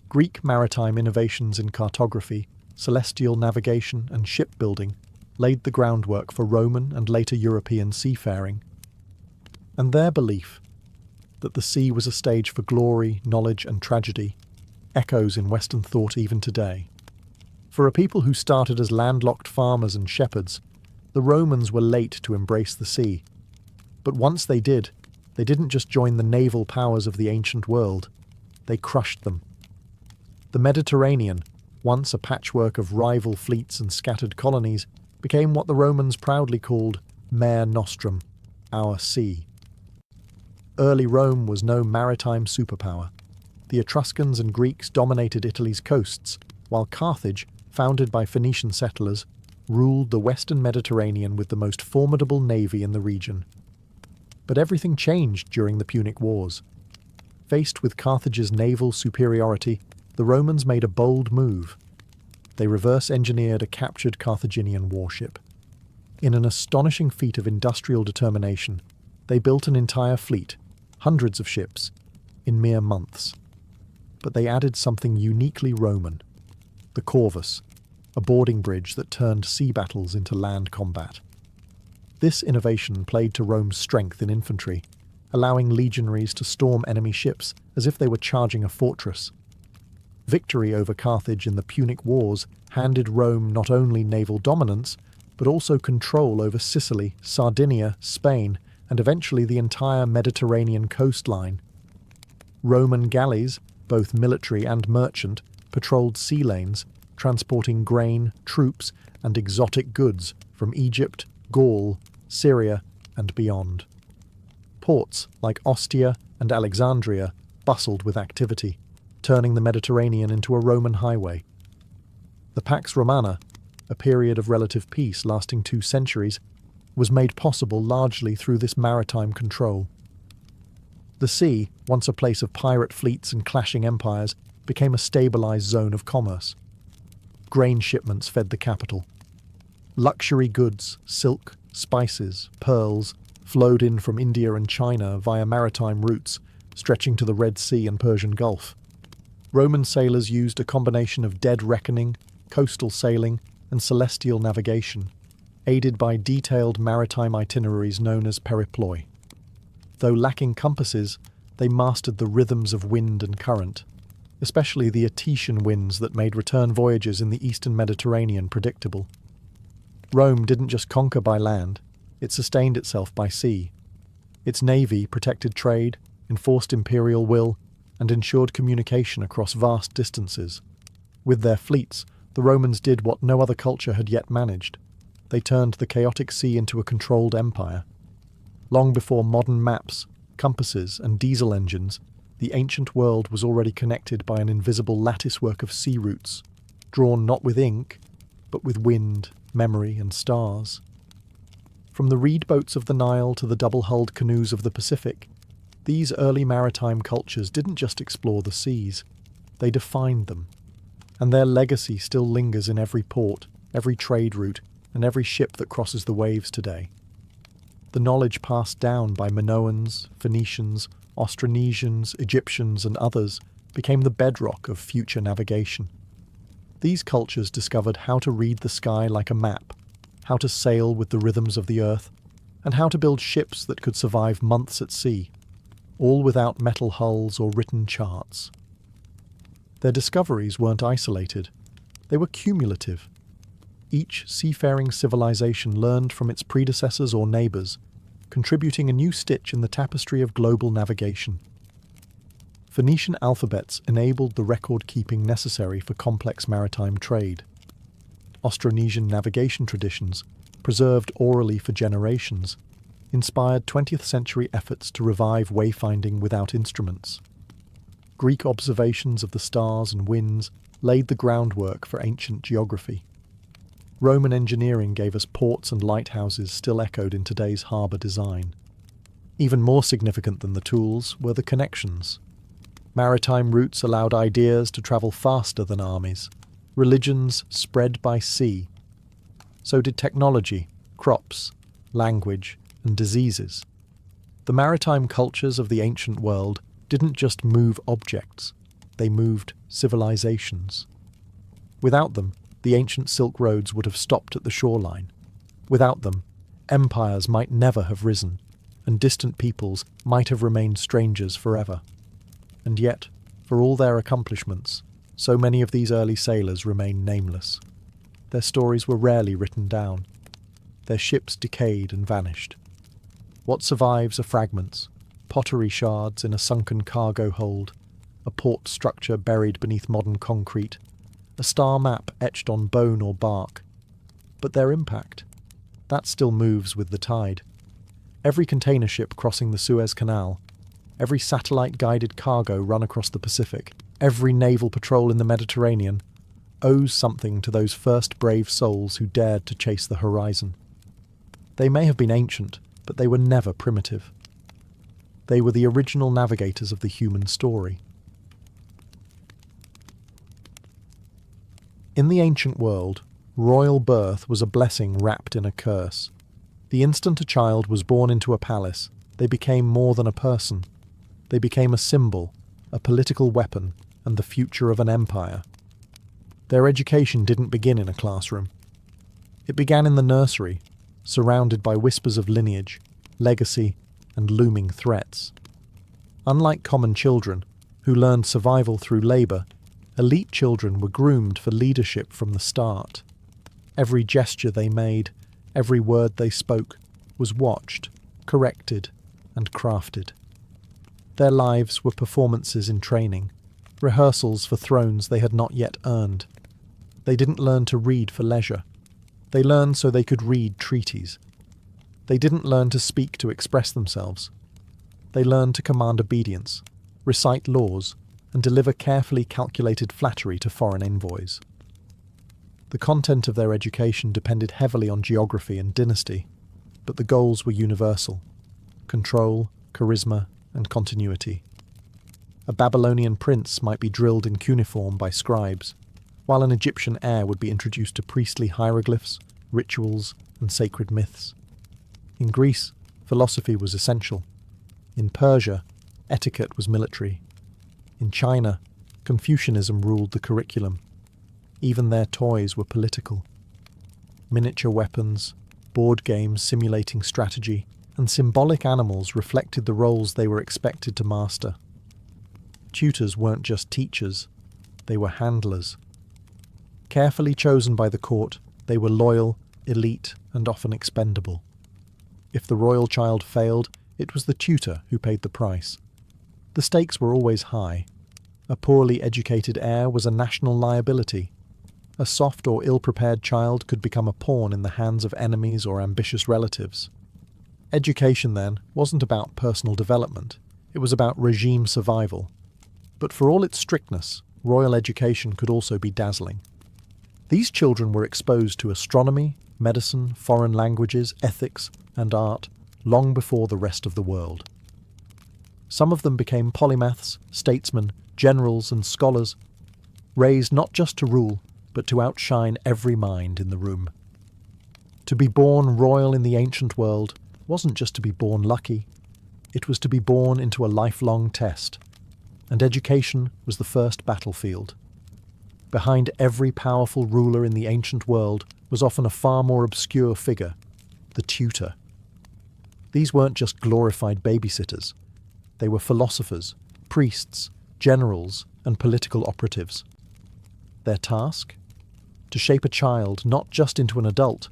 Greek maritime innovations in cartography, celestial navigation, and shipbuilding laid the groundwork for Roman and later European seafaring. And their belief that the sea was a stage for glory, knowledge, and tragedy echoes in Western thought even today. For a people who started as landlocked farmers and shepherds, the Romans were late to embrace the sea. But once they did, they didn't just join the naval powers of the ancient world, they crushed them. The Mediterranean, once a patchwork of rival fleets and scattered colonies, became what the Romans proudly called Mare Nostrum, our sea. Early Rome was no maritime superpower. The Etruscans and Greeks dominated Italy's coasts, while Carthage, founded by Phoenician settlers, ruled the western Mediterranean with the most formidable navy in the region. But everything changed during the Punic Wars. Faced with Carthage's naval superiority, the Romans made a bold move. They reverse-engineered a captured Carthaginian warship. In an astonishing feat of industrial determination, they built an entire fleet, hundreds of ships, in mere months. But they added something uniquely Roman: the corvus, a boarding bridge that turned sea battles into land combat. This innovation played to Rome's strength in infantry, allowing legionaries to storm enemy ships as if they were charging a fortress. Victory over Carthage in the Punic Wars handed Rome not only naval dominance, but also control over Sicily, Sardinia, Spain, and eventually the entire Mediterranean coastline. Roman galleys, both military and merchant, patrolled sea lanes, transporting grain, troops, and exotic goods from Egypt, Gaul, Syria, and beyond. Ports like Ostia and Alexandria bustled with activity, turning the Mediterranean into a Roman highway. The Pax Romana, a period of relative peace lasting 2 centuries, was made possible largely through this maritime control. The sea, once a place of pirate fleets and clashing empires, became a stabilized zone of commerce. Grain shipments fed the capital. Luxury goods, silk, spices, pearls, flowed in from India and China via maritime routes, stretching to the Red Sea and Persian Gulf. Roman sailors used a combination of dead reckoning, coastal sailing, and celestial navigation, aided by detailed maritime itineraries known as periploi. Though lacking compasses, they mastered the rhythms of wind and current, especially the Etesian winds that made return voyages in the eastern Mediterranean predictable. Rome didn't just conquer by land, it sustained itself by sea. Its navy protected trade, enforced imperial will, and ensured communication across vast distances. With their fleets, the Romans did what no other culture had yet managed. They turned the chaotic sea into a controlled empire. Long before modern maps, compasses, and diesel engines, the ancient world was already connected by an invisible latticework of sea routes, drawn not with ink, but with wind, memory, and stars. From the reed boats of the Nile to the double-hulled canoes of the Pacific, these early maritime cultures didn't just explore the seas, they defined them. And their legacy still lingers in every port, every trade route, and every ship that crosses the waves today. The knowledge passed down by Minoans, Phoenicians, Austronesians, Egyptians, and others became the bedrock of future navigation. These cultures discovered how to read the sky like a map, how to sail with the rhythms of the earth, and how to build ships that could survive months at sea, all without metal hulls or written charts. Their discoveries weren't isolated, they were cumulative. Each seafaring civilization learned from its predecessors or neighbours, contributing a new stitch in the tapestry of global navigation. Phoenician alphabets enabled the record-keeping necessary for complex maritime trade. Austronesian navigation traditions, preserved orally for generations, inspired 20th century efforts to revive wayfinding without instruments. Greek observations of the stars and winds laid the groundwork for ancient geography. Roman engineering gave us ports and lighthouses still echoed in today's harbour design. Even more significant than the tools were the connections. Maritime routes allowed ideas to travel faster than armies. Religions spread by sea. So did technology, crops, language, and diseases. The maritime cultures of the ancient world didn't just move objects, they moved civilizations. Without them, the ancient Silk Roads would have stopped at the shoreline. Without them, empires might never have risen, and distant peoples might have remained strangers forever. And yet, for all their accomplishments, so many of these early sailors remain nameless. Their stories were rarely written down. Their ships decayed and vanished. What survives are fragments, pottery shards in a sunken cargo hold, a port structure buried beneath modern concrete, a star map etched on bone or bark. But their impact, that still moves with the tide. Every container ship crossing the Suez Canal, every satellite-guided cargo run across the Pacific, every naval patrol in the Mediterranean, owes something to those first brave souls who dared to chase the horizon. They may have been ancient, but they were never primitive. They were the original navigators of the human story. In the ancient world, royal birth was a blessing wrapped in a curse. The instant a child was born into a palace, they became more than a person. They became a symbol, a political weapon, and the future of an empire. Their education didn't begin in a classroom. It began in the nursery, surrounded by whispers of lineage, legacy, and looming threats. Unlike common children, who learned survival through labour, elite children were groomed for leadership from the start. Every gesture they made, every word they spoke, was watched, corrected, and crafted. Their lives were performances in training, rehearsals for thrones they had not yet earned. They didn't learn to read for leisure. They learned so they could read treaties. They didn't learn to speak to express themselves. They learned to command obedience, recite laws, and deliver carefully calculated flattery to foreign envoys. The content of their education depended heavily on geography and dynasty, but the goals were universal: control, charisma, and continuity. A Babylonian prince might be drilled in cuneiform by scribes, while an Egyptian heir would be introduced to priestly hieroglyphs, rituals, and sacred myths. In Greece, philosophy was essential. In Persia, etiquette was military. In China, Confucianism ruled the curriculum. Even their toys were political. Miniature weapons, board games simulating strategy, and symbolic animals reflected the roles they were expected to master. Tutors weren't just teachers, they were handlers. Carefully chosen by the court, they were loyal, elite, and often expendable. If the royal child failed, it was the tutor who paid the price. The stakes were always high. A poorly educated heir was a national liability. A soft or ill-prepared child could become a pawn in the hands of enemies or ambitious relatives. Education, then, wasn't about personal development. It was about regime survival. But for all its strictness, royal education could also be dazzling. These children were exposed to astronomy, medicine, foreign languages, ethics, and art long before the rest of the world. Some of them became polymaths, statesmen, generals, and scholars, raised not just to rule, but to outshine every mind in the room. To be born royal in the ancient world wasn't just to be born lucky, it was to be born into a lifelong test, and education was the first battlefield. Behind every powerful ruler in the ancient world was often a far more obscure figure, the tutor. These weren't just glorified babysitters. They were philosophers, priests, generals, and political operatives. Their task? To shape a child not just into an adult,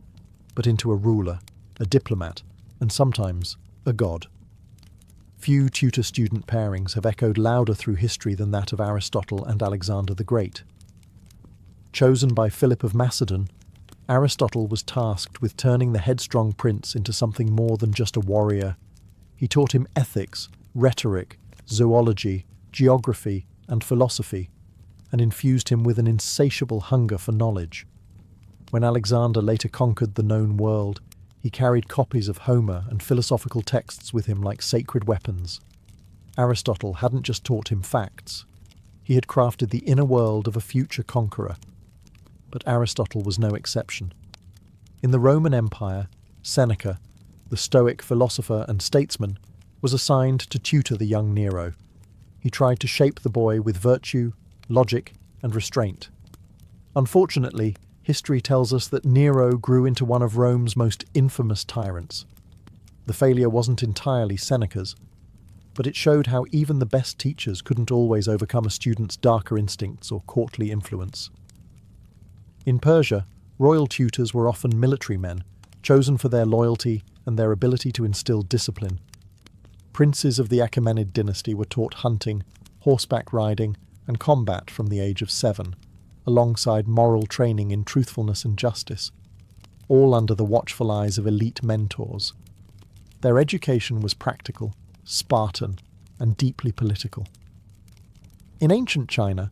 but into a ruler, a diplomat, and sometimes a god. Few tutor-student pairings have echoed louder through history than that of Aristotle and Alexander the Great. Chosen by Philip of Macedon, Aristotle was tasked with turning the headstrong prince into something more than just a warrior. He taught him ethics, rhetoric, zoology, geography, and philosophy, and infused him with an insatiable hunger for knowledge. When Alexander later conquered the known world, he carried copies of Homer and philosophical texts with him like sacred weapons. Aristotle hadn't just taught him facts. He had crafted the inner world of a future conqueror. But Aristotle was no exception. In the Roman Empire, Seneca, the Stoic philosopher and statesman, was assigned to tutor the young Nero. He tried to shape the boy with virtue, logic, and restraint. Unfortunately, history tells us that Nero grew into one of Rome's most infamous tyrants. The failure wasn't entirely Seneca's, but it showed how even the best teachers couldn't always overcome a student's darker instincts or courtly influence. In Persia, royal tutors were often military men, chosen for their loyalty and their ability to instill discipline. Princes of the Achaemenid dynasty were taught hunting, horseback riding, and combat from the age of 7, alongside moral training in truthfulness and justice, all under the watchful eyes of elite mentors. Their education was practical, Spartan, and deeply political. In ancient China,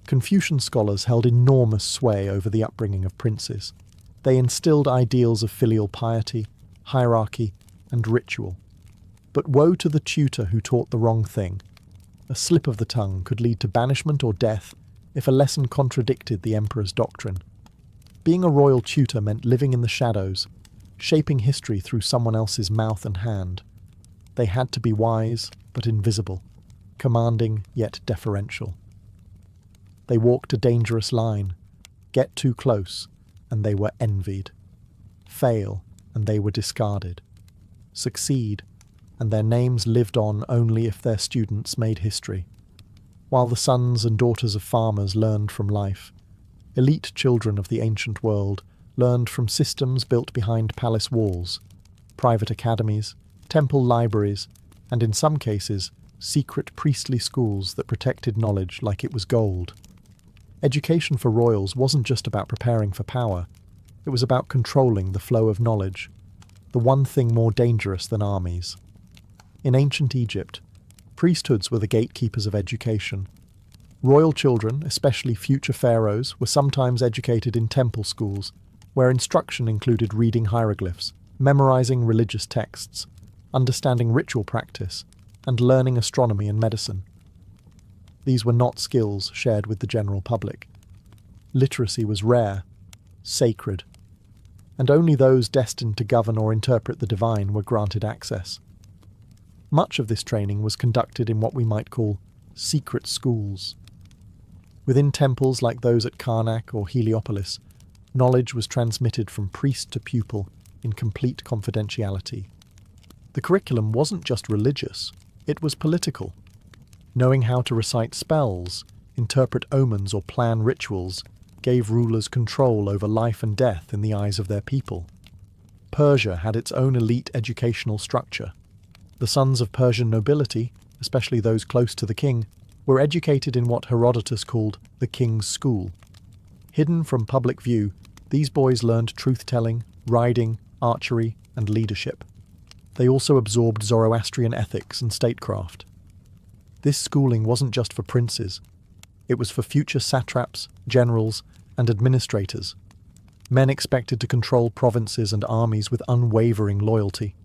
Confucian scholars held enormous sway over the upbringing of princes. They instilled ideals of filial piety, hierarchy, and ritual. But woe to the tutor who taught the wrong thing. A slip of the tongue could lead to banishment or death if a lesson contradicted the emperor's doctrine. Being a royal tutor meant living in the shadows, shaping history through someone else's mouth and hand. They had to be wise, but invisible, commanding yet deferential. They walked a dangerous line. Get too close, and they were envied. Fail, and they were discarded. Succeed, and their names lived on only if their students made history. While the sons and daughters of farmers learned from life, elite children of the ancient world learned from systems built behind palace walls, private academies, temple libraries, and in some cases, secret priestly schools that protected knowledge like it was gold. Education for royals wasn't just about preparing for power, it was about controlling the flow of knowledge, the one thing more dangerous than armies. In ancient Egypt, priesthoods were the gatekeepers of education. Royal children, especially future pharaohs, were sometimes educated in temple schools, where instruction included reading hieroglyphs, memorizing religious texts, understanding ritual practice, and learning astronomy and medicine. These were not skills shared with the general public. Literacy was rare, sacred, and only those destined to govern or interpret the divine were granted access. Much of this training was conducted in what we might call secret schools. Within temples like those at Karnak or Heliopolis, knowledge was transmitted from priest to pupil, in complete confidentiality. The curriculum wasn't just religious, it was political. Knowing how to recite spells, interpret omens or plan rituals gave rulers control over life and death in the eyes of their people. Persia had its own elite educational structure. The sons of Persian nobility, especially those close to the king, were educated in what Herodotus called the king's school. Hidden from public view, these boys learned truth-telling, riding, archery, and leadership. They also absorbed Zoroastrian ethics and statecraft. This schooling wasn't just for princes. It was for future satraps, generals, and administrators. Men expected to control provinces and armies with unwavering loyalty.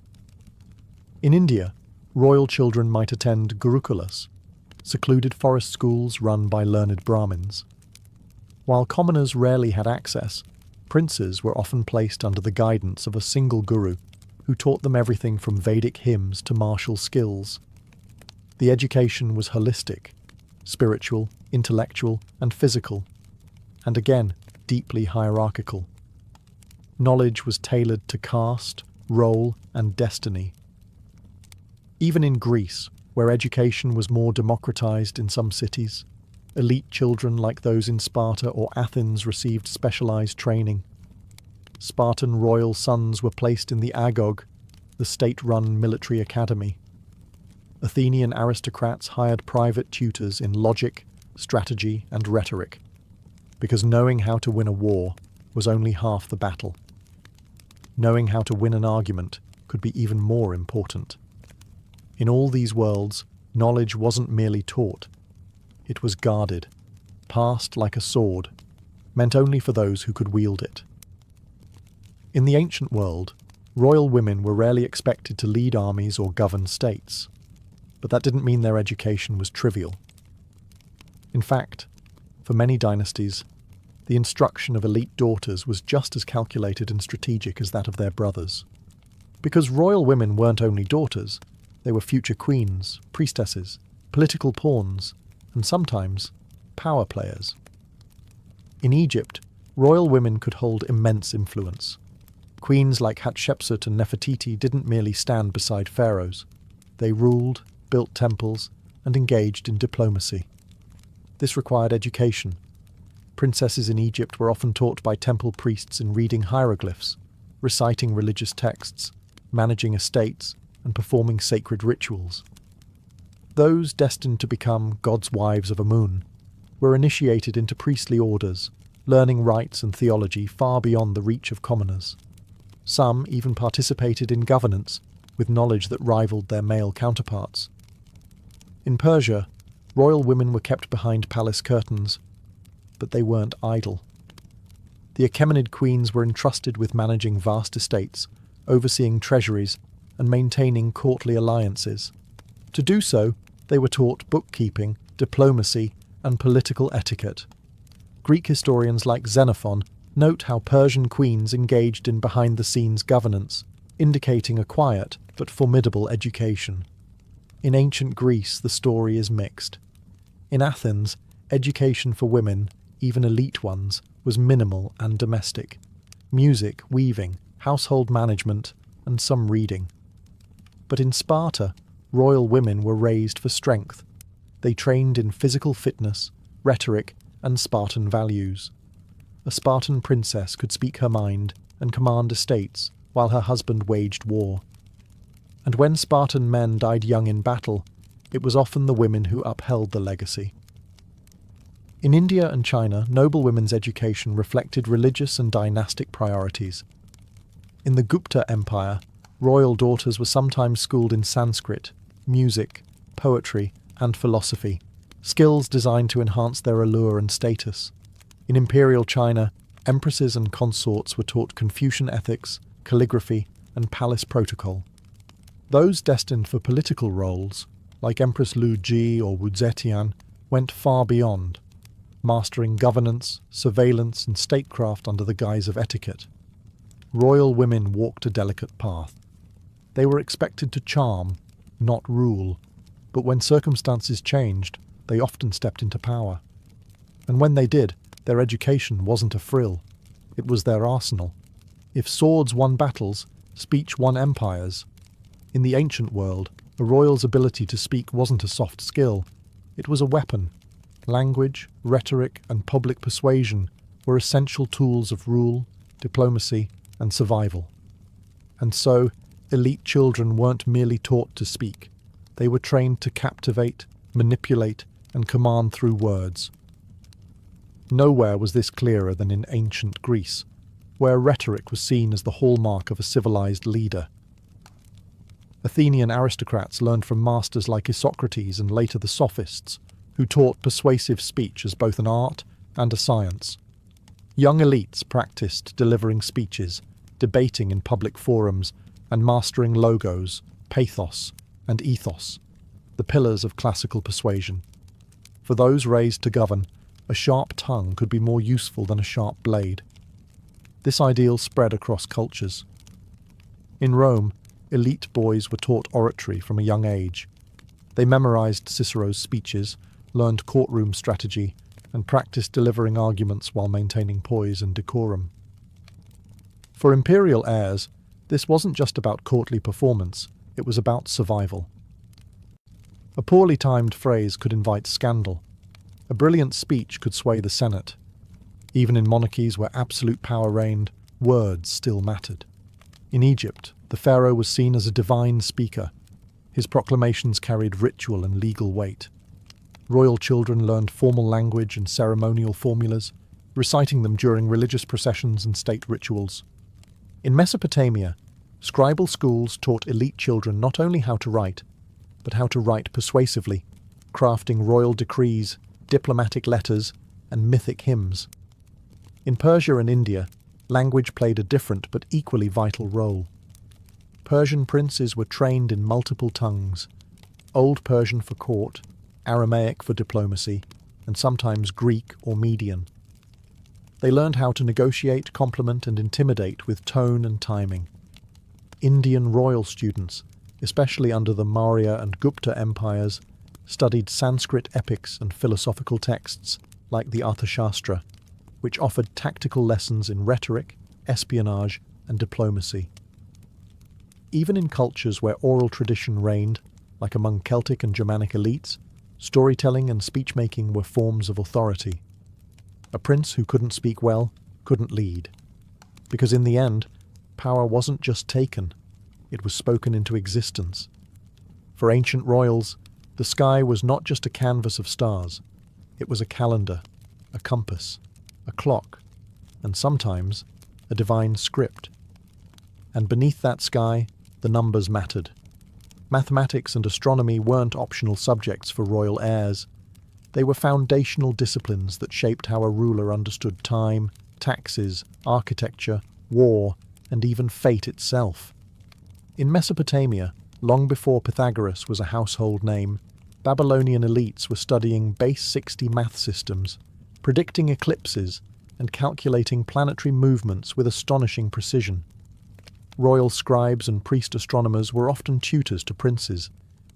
In India, royal children might attend gurukulas, secluded forest schools run by learned Brahmins. While commoners rarely had access, princes were often placed under the guidance of a single guru who taught them everything from Vedic hymns to martial skills. The education was holistic, spiritual, intellectual, and physical, and again, deeply hierarchical. Knowledge was tailored to caste, role, and destiny. Even in Greece, where education was more democratized in some cities, elite children like those in Sparta or Athens received specialized training. Spartan royal sons were placed in the agog, the state-run military academy. Athenian aristocrats hired private tutors in logic, strategy, and rhetoric, because knowing how to win a war was only half the battle. Knowing how to win an argument could be even more important. In all these worlds, knowledge wasn't merely taught. It was guarded, passed like a sword, meant only for those who could wield it. In the ancient world, royal women were rarely expected to lead armies or govern states, but that didn't mean their education was trivial. In fact, for many dynasties, the instruction of elite daughters was just as calculated and strategic as that of their brothers. Because royal women weren't only daughters, they were future queens, priestesses, political pawns, and sometimes power players. In Egypt, royal women could hold immense influence. Queens like Hatshepsut and Nefertiti didn't merely stand beside pharaohs. They ruled, built temples, and engaged in diplomacy. This required education. Princesses in Egypt were often taught by temple priests in reading hieroglyphs, reciting religious texts, managing estates, and performing sacred rituals. Those destined to become God's wives of Amun were initiated into priestly orders, learning rites and theology far beyond the reach of commoners. Some even participated in governance with knowledge that rivaled their male counterparts. In Persia, royal women were kept behind palace curtains, but they weren't idle. The Achaemenid queens were entrusted with managing vast estates, overseeing treasuries, and maintaining courtly alliances. To do so, they were taught bookkeeping, diplomacy, and political etiquette. Greek historians like Xenophon note how Persian queens engaged in behind-the-scenes governance, indicating a quiet but formidable education. In ancient Greece, the story is mixed. In Athens, education for women, even elite ones, was minimal and domestic. Music, weaving, household management, and some reading. But in Sparta, royal women were raised for strength. They trained in physical fitness, rhetoric, and Spartan values. A Spartan princess could speak her mind and command estates while her husband waged war. And when Spartan men died young in battle, it was often the women who upheld the legacy. In India and China, noble women's education reflected religious and dynastic priorities. In the Gupta Empire, royal daughters were sometimes schooled in Sanskrit, music, poetry, and philosophy, skills designed to enhance their allure and status. In imperial China, empresses and consorts were taught Confucian ethics, calligraphy, and palace protocol. Those destined for political roles, like Empress Lu Ji or Wu Zetian, went far beyond, mastering governance, surveillance, and statecraft under the guise of etiquette. Royal women walked a delicate path. They were expected to charm, not rule, but when circumstances changed, they often stepped into power. And when they did, their education wasn't a frill. It was their arsenal. If swords won battles, speech won empires. In the ancient world, a royal's ability to speak wasn't a soft skill. It was a weapon. Language, rhetoric, and public persuasion were essential tools of rule, diplomacy, and survival. And so, elite children weren't merely taught to speak. They were trained to captivate, manipulate, and command through words. Nowhere was this clearer than in ancient Greece, where rhetoric was seen as the hallmark of a civilized leader. Athenian aristocrats learned from masters like Isocrates and later the Sophists, who taught persuasive speech as both an art and a science. Young elites practiced delivering speeches, debating in public forums, and mastering logos, pathos, and ethos, the pillars of classical persuasion. For those raised to govern, a sharp tongue could be more useful than a sharp blade. This ideal spread across cultures. In Rome, elite boys were taught oratory from a young age. They memorized Cicero's speeches, learned courtroom strategy, and practiced delivering arguments while maintaining poise and decorum. For imperial heirs, this wasn't just about courtly performance, it was about survival. A poorly timed phrase could invite scandal. A brilliant speech could sway the Senate. Even in monarchies where absolute power reigned, words still mattered. In Egypt, the pharaoh was seen as a divine speaker. His proclamations carried ritual and legal weight. Royal children learned formal language and ceremonial formulas, reciting them during religious processions and state rituals. In Mesopotamia, scribal schools taught elite children not only how to write, but how to write persuasively, crafting royal decrees, diplomatic letters, and mythic hymns. In Persia and India, language played a different but equally vital role. Persian princes were trained in multiple tongues: Old Persian for court, Aramaic for diplomacy, and sometimes Greek or Median. They learned how to negotiate, compliment, and intimidate with tone and timing. Indian royal students, especially under the Maurya and Gupta empires, studied Sanskrit epics and philosophical texts like the Arthashastra, which offered tactical lessons in rhetoric, espionage, and diplomacy. Even in cultures where oral tradition reigned, like among Celtic and Germanic elites, storytelling and speech-making were forms of authority. A prince who couldn't speak well couldn't lead, because in the end, power wasn't just taken, it was spoken into existence. For ancient royals, the sky was not just a canvas of stars, it was a calendar, a compass, a clock, and sometimes a divine script. And beneath that sky, the numbers mattered. Mathematics and astronomy weren't optional subjects for royal heirs. They were foundational disciplines that shaped how a ruler understood time, taxes, architecture, war, and even fate itself. In Mesopotamia, long before Pythagoras was a household name, Babylonian elites were studying base 60 math systems, predicting eclipses, and calculating planetary movements with astonishing precision. Royal scribes and priest astronomers were often tutors to princes,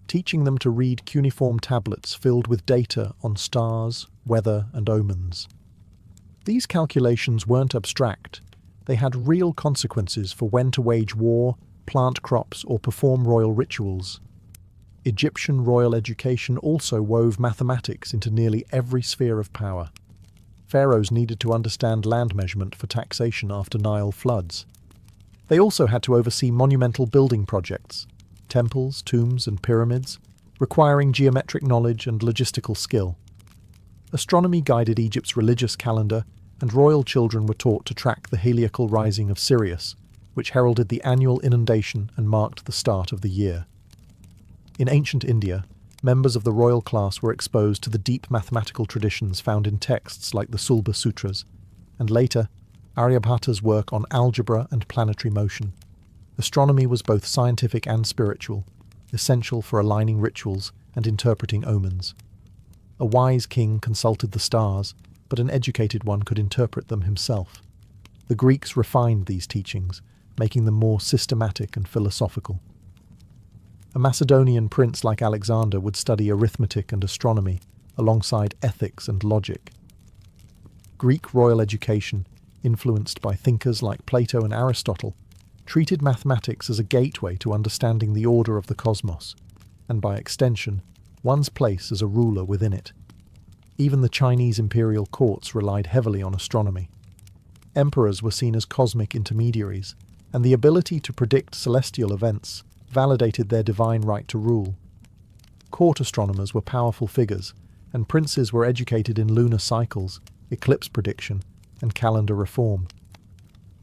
teaching them to read cuneiform tablets filled with data on stars, weather, and omens. These calculations weren't abstract. They had real consequences for when to wage war, plant crops, or perform royal rituals. Egyptian royal education also wove mathematics into nearly every sphere of power. Pharaohs needed to understand land measurement for taxation after Nile floods. They also had to oversee monumental building projects, temples, tombs, and pyramids, requiring geometric knowledge and logistical skill. Astronomy guided Egypt's religious calendar, and royal children were taught to track the heliacal rising of Sirius, which heralded the annual inundation and marked the start of the year. In ancient India, members of the royal class were exposed to the deep mathematical traditions found in texts like the Sulba Sutras, and later, Aryabhata's work on algebra and planetary motion. Astronomy was both scientific and spiritual, essential for aligning rituals and interpreting omens. A wise king consulted the stars, but an educated one could interpret them himself. The Greeks refined these teachings, making them more systematic and philosophical. A Macedonian prince like Alexander would study arithmetic and astronomy, alongside ethics and logic. Greek royal education influenced by thinkers like Plato and Aristotle, treated mathematics as a gateway to understanding the order of the cosmos, and by extension, one's place as a ruler within it. Even the Chinese imperial courts relied heavily on astronomy. Emperors were seen as cosmic intermediaries, and the ability to predict celestial events validated their divine right to rule. Court astronomers were powerful figures, and princes were educated in lunar cycles, eclipse prediction, and calendar reform.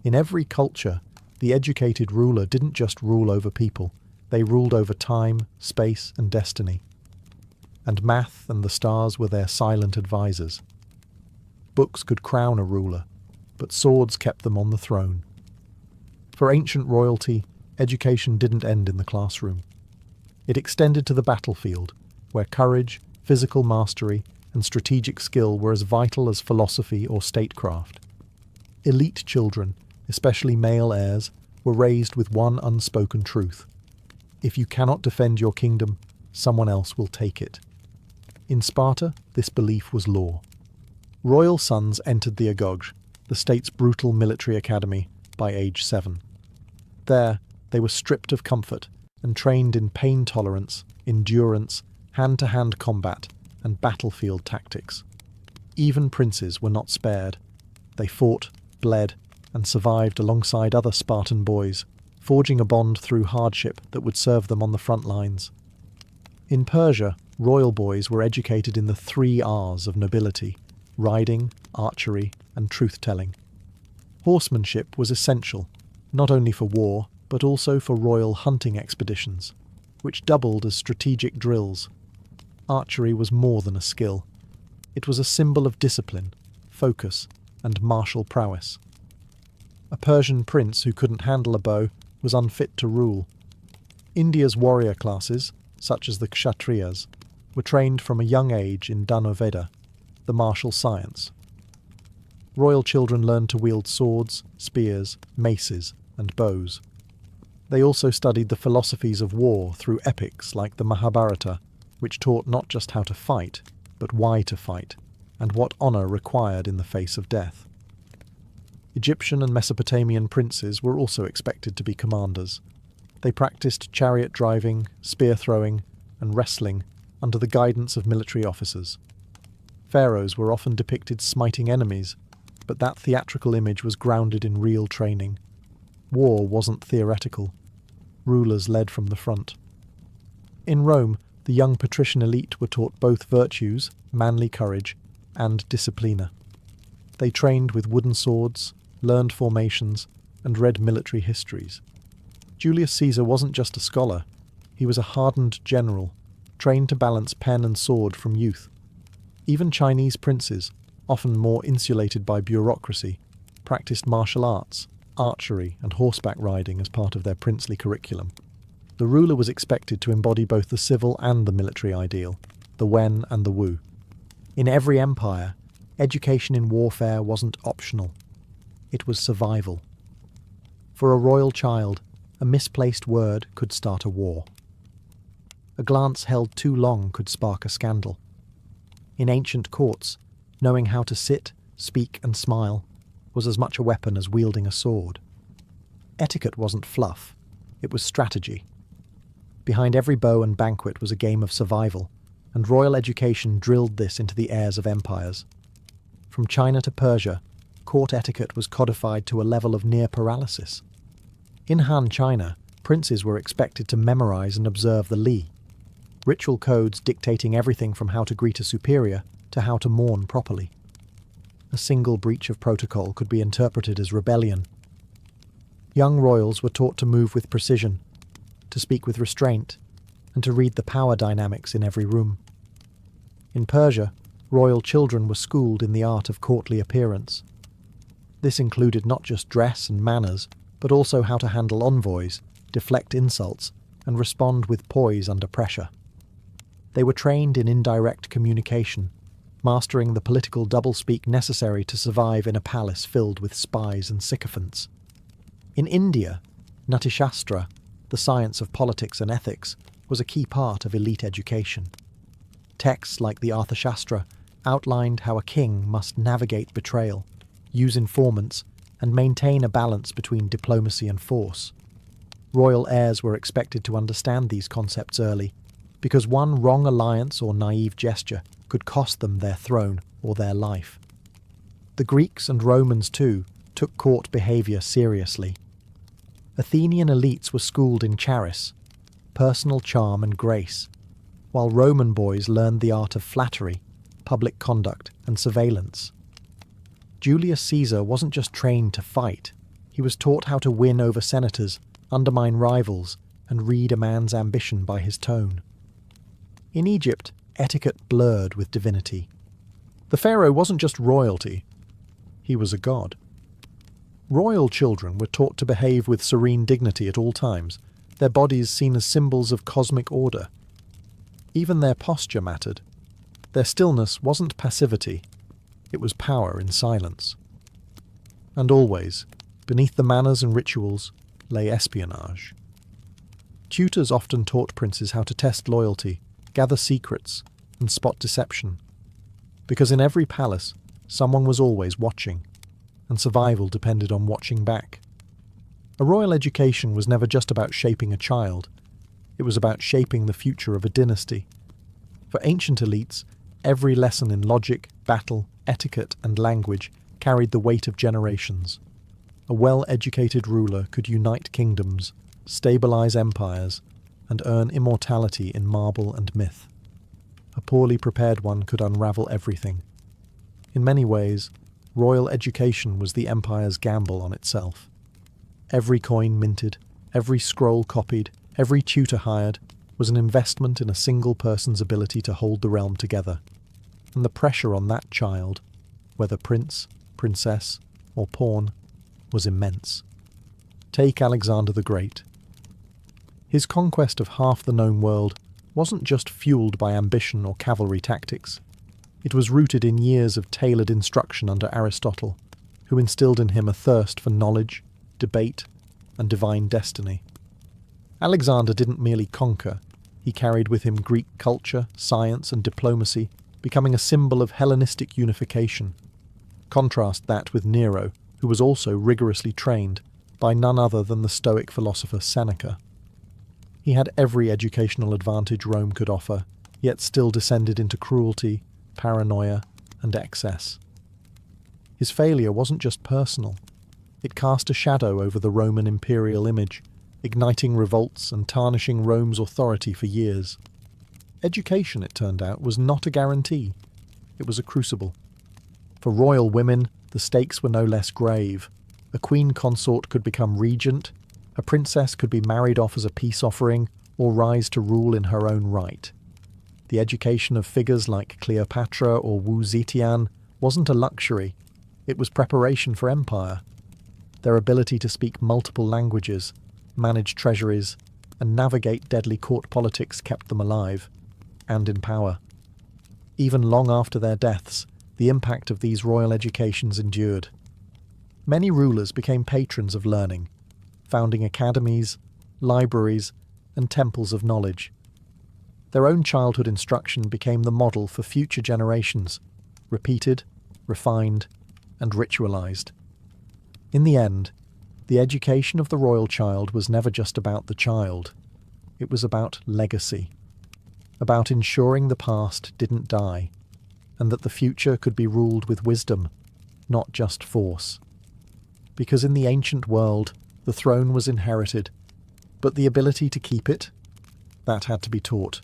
In every culture, the educated ruler didn't just rule over people, they ruled over time, space, and destiny. And math and the stars were their silent advisors. Books could crown a ruler, but swords kept them on the throne. For ancient royalty, education didn't end in the classroom. It extended to the battlefield, where courage, physical mastery, and strategic skill were as vital as philosophy or statecraft. Elite children, especially male heirs, were raised with one unspoken truth. If you cannot defend your kingdom, someone else will take it. In Sparta, this belief was law. Royal sons entered the Agog, the state's brutal military academy, by age 7. There, they were stripped of comfort and trained in pain tolerance, endurance, hand-to-hand combat, and battlefield tactics. Even princes were not spared. They fought, bled, and survived alongside other Spartan boys, forging a bond through hardship that would serve them on the front lines. In Persia, royal boys were educated in the 3 R's of nobility: riding, archery, and truth-telling. Horsemanship was essential, not only for war, but also for royal hunting expeditions, which doubled as strategic drills. Archery was more than a skill. It was a symbol of discipline, focus, and martial prowess. A Persian prince who couldn't handle a bow was unfit to rule. India's warrior classes, such as the Kshatriyas, were trained from a young age in Dhanurveda, the martial science. Royal children learned to wield swords, spears, maces, and bows. They also studied the philosophies of war through epics like the Mahabharata, which taught not just how to fight, but why to fight, and what honour required in the face of death. Egyptian and Mesopotamian princes were also expected to be commanders. They practiced chariot driving, spear throwing, and wrestling under the guidance of military officers. Pharaohs were often depicted smiting enemies, but that theatrical image was grounded in real training. War wasn't theoretical. Rulers led from the front. In Rome, the young patrician elite were taught both virtues, manly courage, and disciplina. They trained with wooden swords, learned formations, and read military histories. Julius Caesar wasn't just a scholar, he was a hardened general, trained to balance pen and sword from youth. Even Chinese princes, often more insulated by bureaucracy, practiced martial arts, archery, and horseback riding as part of their princely curriculum. The ruler was expected to embody both the civil and the military ideal, the Wen and the Wu. In every empire, education in warfare wasn't optional. It was survival. For a royal child, a misplaced word could start a war. A glance held too long could spark a scandal. In ancient courts, knowing how to sit, speak, and smile was as much a weapon as wielding a sword. Etiquette wasn't fluff, it was strategy. Behind every bow and banquet was a game of survival, and royal education drilled this into the heirs of empires. From China to Persia, court etiquette was codified to a level of near paralysis. In Han China, princes were expected to memorize and observe the Li, ritual codes dictating everything from how to greet a superior to how to mourn properly. A single breach of protocol could be interpreted as rebellion. Young royals were taught to move with precision, to speak with restraint, and to read the power dynamics in every room. In Persia, royal children were schooled in the art of courtly appearance. This included not just dress and manners, but also how to handle envoys, deflect insults, and respond with poise under pressure. They were trained in indirect communication, mastering the political doublespeak necessary to survive in a palace filled with spies and sycophants. In India, Natishastra, the science of politics and ethics, was a key part of elite education. Texts like the Arthashastra outlined how a king must navigate betrayal, use informants, and maintain a balance between diplomacy and force. Royal heirs were expected to understand these concepts early, because one wrong alliance or naive gesture could cost them their throne or their life. The Greeks and Romans, too, took court behaviour seriously. Athenian elites were schooled in charis, personal charm and grace, while Roman boys learned the art of flattery, public conduct and surveillance. Julius Caesar wasn't just trained to fight, he was taught how to win over senators, undermine rivals, and read a man's ambition by his tone. In Egypt, etiquette blurred with divinity. The pharaoh wasn't just royalty, he was a god. Royal children were taught to behave with serene dignity at all times, their bodies seen as symbols of cosmic order. Even their posture mattered. Their stillness wasn't passivity, it was power in silence. And always, beneath the manners and rituals, lay espionage. Tutors often taught princes how to test loyalty, gather secrets, and spot deception. Because in every palace, someone was always watching, and survival depended on watching back. A royal education was never just about shaping a child, it was about shaping the future of a dynasty. For ancient elites, every lesson in logic, battle, etiquette, and language carried the weight of generations. A well-educated ruler could unite kingdoms, stabilize empires, and earn immortality in marble and myth. A poorly prepared one could unravel everything. In many ways, royal education was the empire's gamble on itself. Every coin minted, every scroll copied, every tutor hired was an investment in a single person's ability to hold the realm together. And the pressure on that child, whether prince, princess, or pawn, was immense. Take Alexander the Great. His conquest of half the known world wasn't just fueled by ambition or cavalry tactics. It was rooted in years of tailored instruction under Aristotle, who instilled in him a thirst for knowledge, debate, and divine destiny. Alexander didn't merely conquer, he carried with him Greek culture, science, and diplomacy, becoming a symbol of Hellenistic unification. Contrast that with Nero, who was also rigorously trained by none other than the Stoic philosopher Seneca. He had every educational advantage Rome could offer, yet still descended into cruelty, paranoia, and excess. His failure wasn't just personal. It cast a shadow over the Roman imperial image, igniting revolts and tarnishing Rome's authority for years. Education, it turned out, was not a guarantee. It was a crucible. For royal women, the stakes were no less grave. A queen consort could become regent, a princess could be married off as a peace offering, or rise to rule in her own right. The education of figures like Cleopatra or Wu Zetian wasn't a luxury, it was preparation for empire. Their ability to speak multiple languages, manage treasuries, and navigate deadly court politics kept them alive, and in power. Even long after their deaths, the impact of these royal educations endured. Many rulers became patrons of learning, founding academies, libraries, and temples of knowledge. Their own childhood instruction became the model for future generations, repeated, refined, and ritualized. In the end, the education of the royal child was never just about the child. It was about legacy, about ensuring the past didn't die, and that the future could be ruled with wisdom, not just force. Because in the ancient world, the throne was inherited, but the ability to keep it, that had to be taught.